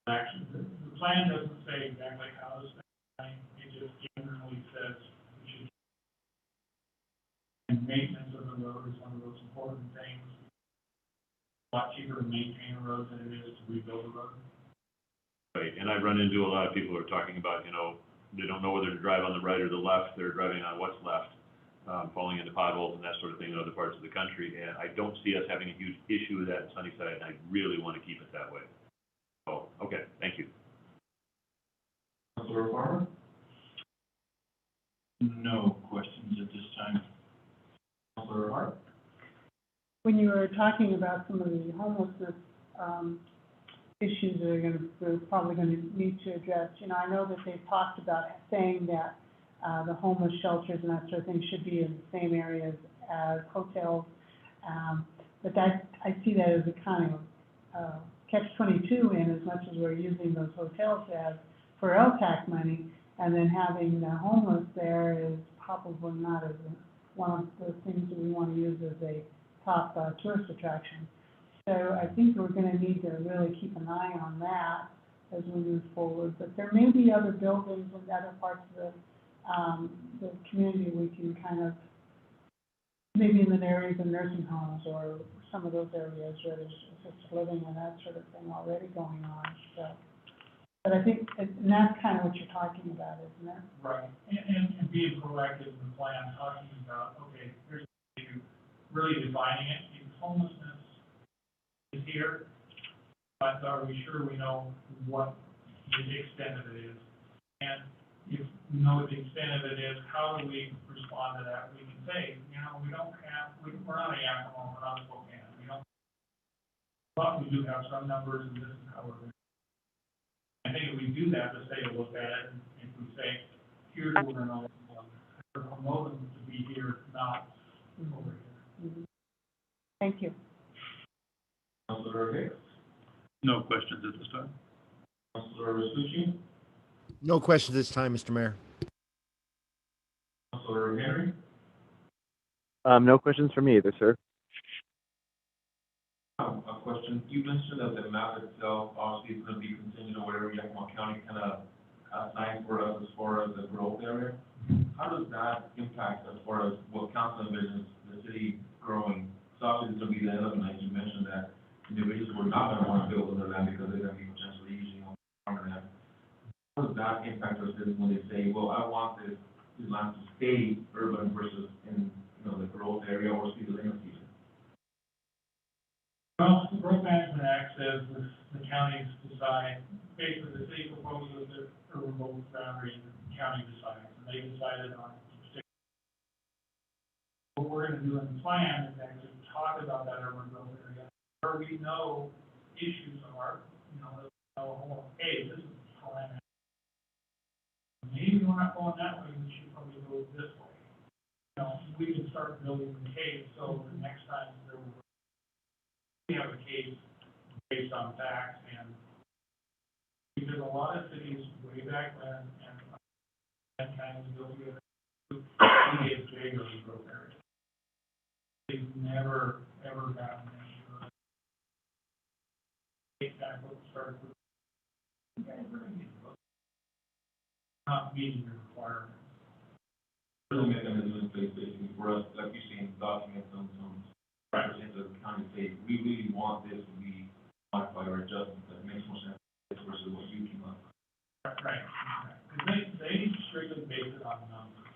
action. The plan doesn't say exactly how to spend it, just generally says we should. And maintenance of the road is one of those important things. A lot cheaper to maintain a road than it is to rebuild a road. Right, and I run into a lot of people who are talking about, you know, they don't know whether to drive on the right or the left, they're driving on what's left, falling into potholes and that sort of thing in other parts of the country, and I don't see us having a huge issue with that in Sunnyside, and I really want to keep it that way. So, okay, thank you. Councilor Farmer? No questions at this time. Councilor Hart? When you were talking about some of the homelessness issues that we're probably going to need to address, you know, I know that they've talked about saying that the homeless shelters and that sort of thing should be in the same areas as hotels, but that, I see that as a kind of catch-22 in as much as we're using those hotels as for LTAC money, And then having the homeless there is probably not as one of the things that we want to use as a top tourist attraction. So I think we're going to need to really keep an eye on that as we move forward. But there may be other buildings in other parts of the community we can kind of, maybe in the areas of nursing homes or some of those areas where there's assisted living and that sort of thing already going on. So, but I think, and that's kind of what you're talking about, isn't it? Right, and being proactive in the plan, talking about, okay, here's the issue, really defining it, because homelessness is here, but are we sure we know what the extent of it is? And if we know what the extent of it is, how do we respond to that? We can say, you know, we're not a Yakima, we're not a Spokane, we don't, but we do have some numbers, and this is how we're going to. I think if we do that, let's take a look at it, and if we say, here's what we're going to promote them to be here, not over here. Thank you. Councilor Hicks, No questions at this time. Councilor Rasucci, No questions this time, Mr. Mayor. Councilor Henry, No questions for me either, sir. a question. You mentioned that the map itself obviously is going to be contingent on whatever Yakima County kind of assigns for us as far as the growth area. How does that impact as far as what council envisions the city growing? So obviously, it's going to be the end of the night. You mentioned that individuals were not going to want to build on their land because they're going to be potentially using farm land. How does that impact our citizens when they say, well, I want this land to stay urban versus in, the growth area or see the limit season? Well, the Growth Management Act says the counties decide, basically the city proposes the urban growth boundary and the county decides, and they decided on particular. What we're going to do in the plan is actually talk about that urban growth area, where we know issues are, hey, this is the plan. Maybe we're not going that way, we should probably go this way. We can start building the case, so the next time we have a case based on facts, and because a lot of cities way back when, and kind of built together, we get big urban growth areas. They've never, ever gotten into it. Kind of started with, you guys really need to look, not meeting the requirements. There's a mechanism in place basically for us, like you've seen, documents some representatives of the county say, we really want this to be modified or adjusted, that makes more sense versus what you came up with. Right. Because they strictly base it on numbers.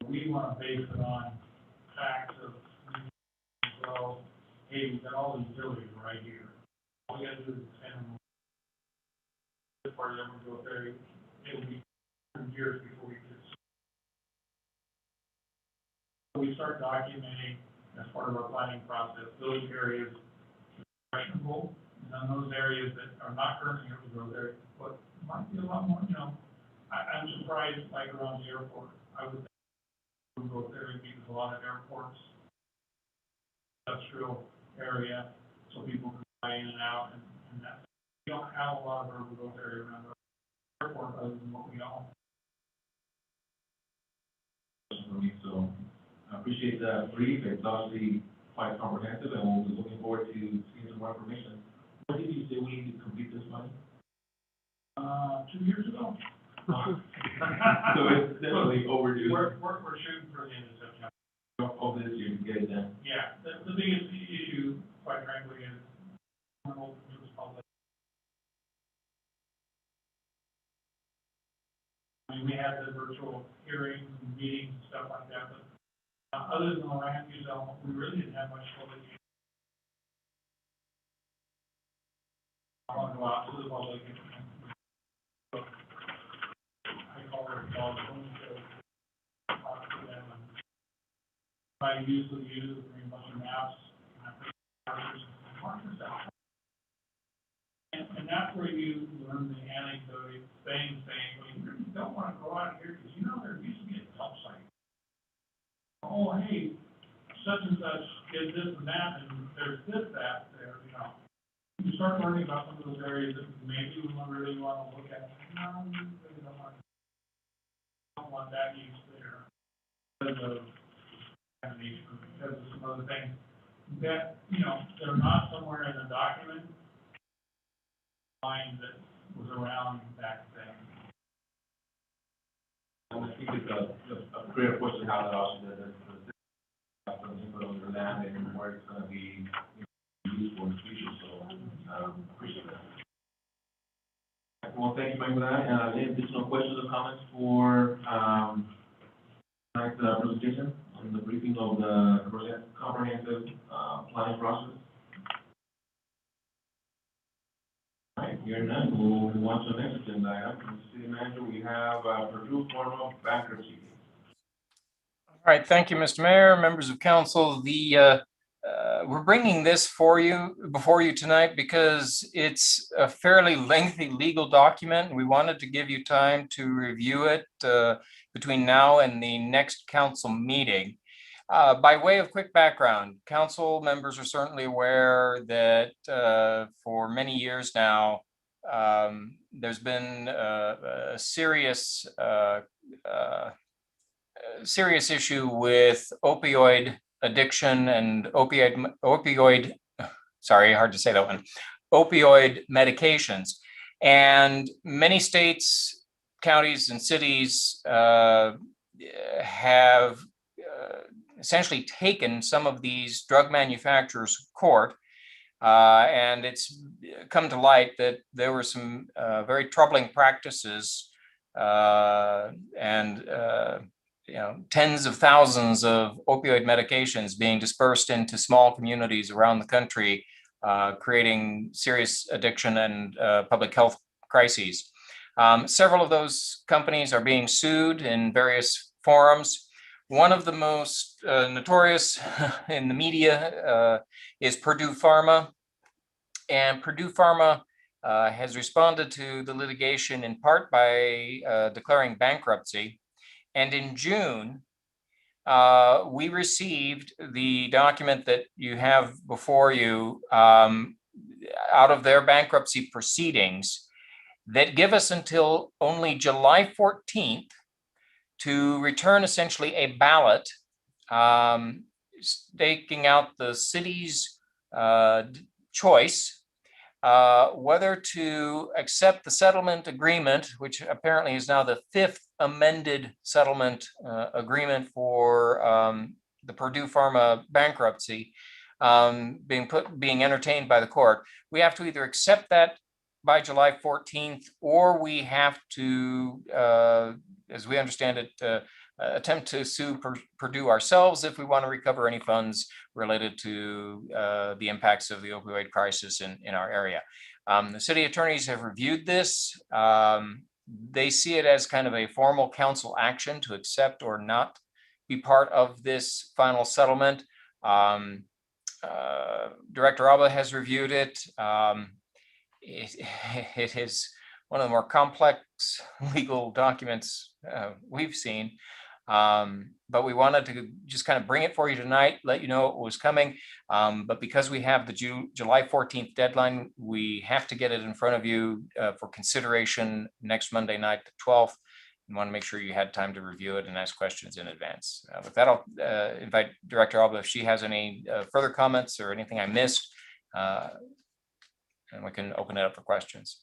We want to base it on facts of, well, hey, we've got all these utilities right here. All we got to do is extend them. This part of them will go there. It'll be 100 years before we get. We start documenting as part of our planning process those areas questionable, and then those areas that are not currently urban growth areas, but might be a lot more, I'm surprised, like around the airport, I would think urban growth area because a lot of airports, industrial area, so people can fly in and out, and that. We don't have a lot of urban growth area around the airport other than what we own. So I appreciate that brief. It's obviously quite comprehensive, and we'll be looking forward to seeing some more information. When did you say we need to complete this money? 2 years ago. So it's definitely overdue. We're shooting for the end of September. Of this year to get it done. Yeah, the biggest issue, quite frankly, is open to the public. I mean, we had the virtual hearings and meetings and stuff like that, but other than the land use element, we really didn't have much public. I want to go out to the public and I call it a dog home show. Talk to them and I usually use a bunch of maps and I put markers out. And that's where you learn the anecdote saying, well, you don't want to go out here because there used to be a dump site. Oh, hey, such and such did this and that, and there's this, that, there, You start learning about some of those areas that maybe we really want to look at. No, we really don't want to. don't want that use there because of contamination, because of some other things that, you know, they're not somewhere in the document line that was around back then. I think it's a great question how that also does some input on your land and where it's gonna be useful in the future, so, appreciate that. Well, thank you, Mike, for that. Any additional questions or comments for, tonight's presentation on the briefing of the comprehensive, planning process? All right, hearing none, we'll move on to the next agenda item. From the city manager, we have, Purdue formal bankruptcy. All right, thank you, Mr. Mayor, members of council. We're bringing this before you tonight because it's a fairly lengthy legal document. We wanted to give you time to review it between now and the next council meeting. By way of quick background, council members are certainly aware that for many years now, there's been a serious issue with opioid addiction and opioid medications. And many states, counties, and cities have essentially taken some of these drug manufacturers to court. And it's come to light that there were some very troubling practices and tens of thousands of opioid medications being dispersed into small communities around the country, creating serious addiction and public health crises. Several of those companies are being sued in various forums. One of the most notorious in the media is Purdue Pharma. And Purdue Pharma has responded to the litigation in part by declaring bankruptcy. And in June, we received the document that you have before you out of their bankruptcy proceedings that give us until only July 14th to return essentially a ballot staking out the city's choice whether to accept the settlement agreement, which apparently is now the 5th amended settlement agreement for the Purdue Pharma bankruptcy being entertained by the court. We have to either accept that by July 14th, or we have to, as we understand it, attempt to sue Purdue ourselves if we want to recover any funds related to the impacts of the opioid crisis in our area. The city attorneys have reviewed this. They see it as kind of a formal council action to accept or not be part of this final settlement. Director Alba has reviewed it. It is one of the more complex legal documents we've seen. But we wanted to just kind of bring it for you tonight, let you know it was coming. But because we have the July 14th deadline, we have to get it in front of you for consideration next Monday night, the 12th. We want to make sure you had time to review it and ask questions in advance. With that, I'll invite Director Alba if she has any further comments or anything I missed, and we can open it up for questions.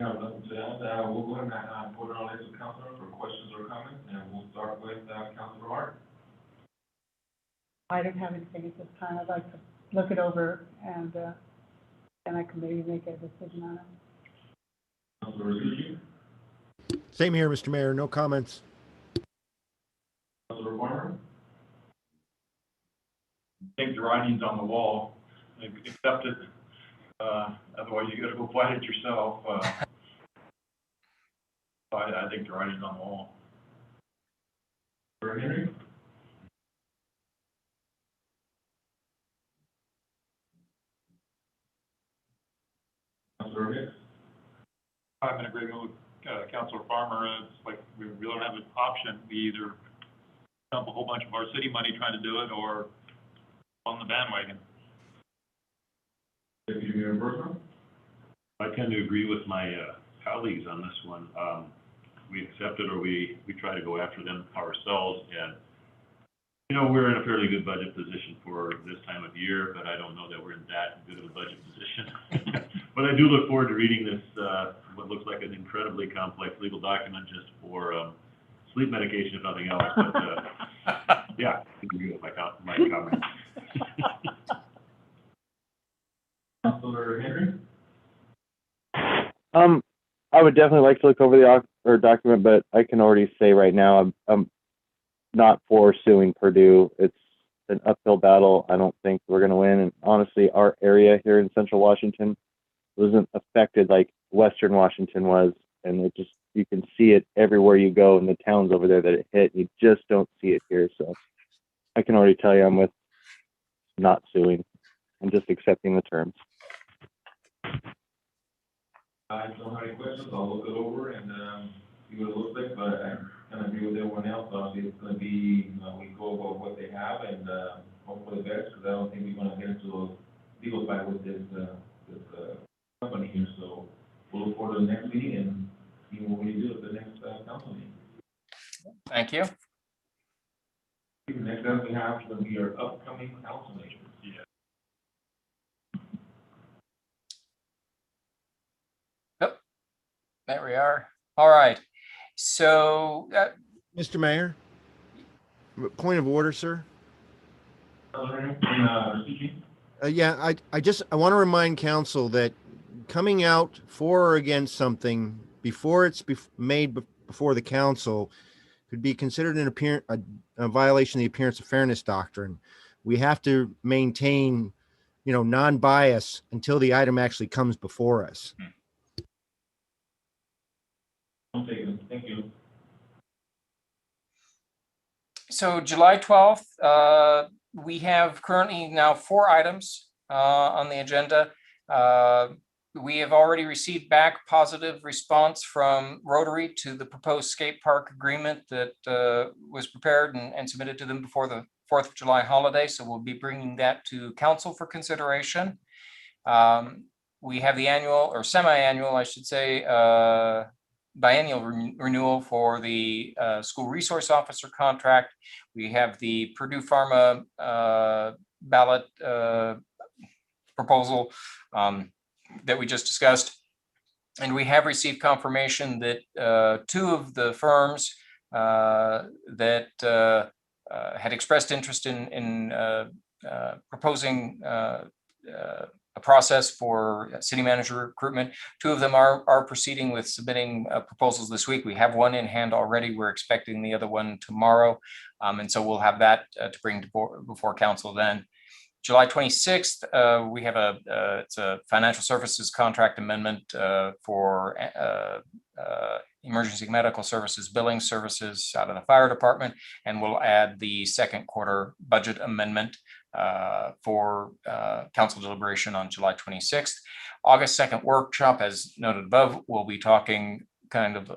No, nothing to add. We'll go ahead and put it on the list of councilor for questions or comments, and we'll start with Councilor Hart. I don't have anything at this time. I'd like to look it over and I can maybe make a decision on it. Councilor Rizzucci. Same here, Mr. Mayor, no comments. Councilor Farmer. I think the writing's on the wall. Accept it. Otherwise, you got to go fight it yourself. I think the writing's on the wall. Councilor Henry. Councilor Hicks. I'm in agreement with Councilor Farmer. It's like we don't have an option. We either dump a whole bunch of our city money trying to do it or on the bandwagon. Deputy Mayor Bertram. I tend to agree with my colleagues on this one. We accept it or we try to go after them ourselves. And, you know, we're in a fairly good budget position for this time of year, but I don't know that we're in that good of a budget position. But I do look forward to reading this, what looks like an incredibly complex legal document just for sleep medication, if nothing else. But, yeah, I agree with my comments. Councilor Henry? I would definitely like to look over the document, but I can already say right now I'm not for suing Purdue. It's an uphill battle. I don't think we're going to win. And honestly, our area here in Central Washington wasn't affected like Western Washington was, and it just, you can see it everywhere you go in the towns over there that it hit. You just don't see it here. So I can already tell you I'm with not suing. I'm just accepting the terms. I don't have any questions. I'll look it over and, see what it looks like, but I kind of agree with everyone else. Obviously, it's gonna be, we go about what they have and, hope for the best, because I don't think we're gonna get into a legal fight with this company here. So we'll look forward to the next meeting and see what we do at the next, council meeting. Thank you. Next up, we have will be our upcoming council meeting. Yeah. There we are. All right. So, Mr. Mayor, point of order, sir. Yeah, I want to remind council that coming out for or against something before it's made before the council could be considered a violation of the appearance of fairness doctrine. We have to maintain, non-bias until the item actually comes before us. Thank you. so July 12th, we have currently now 4 items on the agenda. We have already received back positive response from Rotary to the proposed skate park agreement that was prepared and submitted to them before the 4th of July holiday. So we'll be bringing that to council for consideration. We have the annual or semi-annual, I should say, biennial renewal for the school resource officer contract. We have the Purdue Pharma ballot proposal that we just discussed. And we have received confirmation that 2 of the firms that had expressed interest in proposing a process for city manager recruitment. 2 of them are proceeding with submitting proposals this week. We have one in hand already. We're expecting the other one tomorrow. And so we'll have that to bring before council then. July 26th, we have it's a financial services contract amendment for emergency medical services, billing services out of the fire department, and we'll add the second quarter budget amendment for council deliberation on July 26th. August 2nd workshop, as noted above, we'll be talking kind of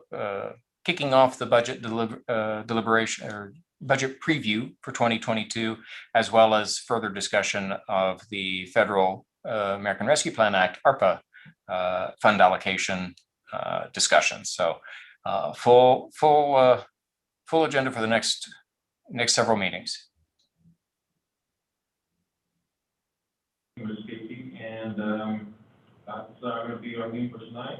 kicking off the budget deliberation or budget preview for 2022, as well as further discussion of the federal American Rescue Plan Act, ARPA fund allocation discussions. So full agenda for the next several meetings. And that's going to be our meeting for tonight.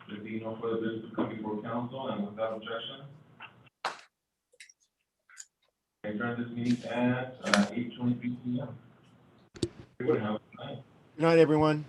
There'll be no further business to come before council, and without objection, I adjourn this meeting at 8:23 p.m. Everyone have a good night. Good night, everyone.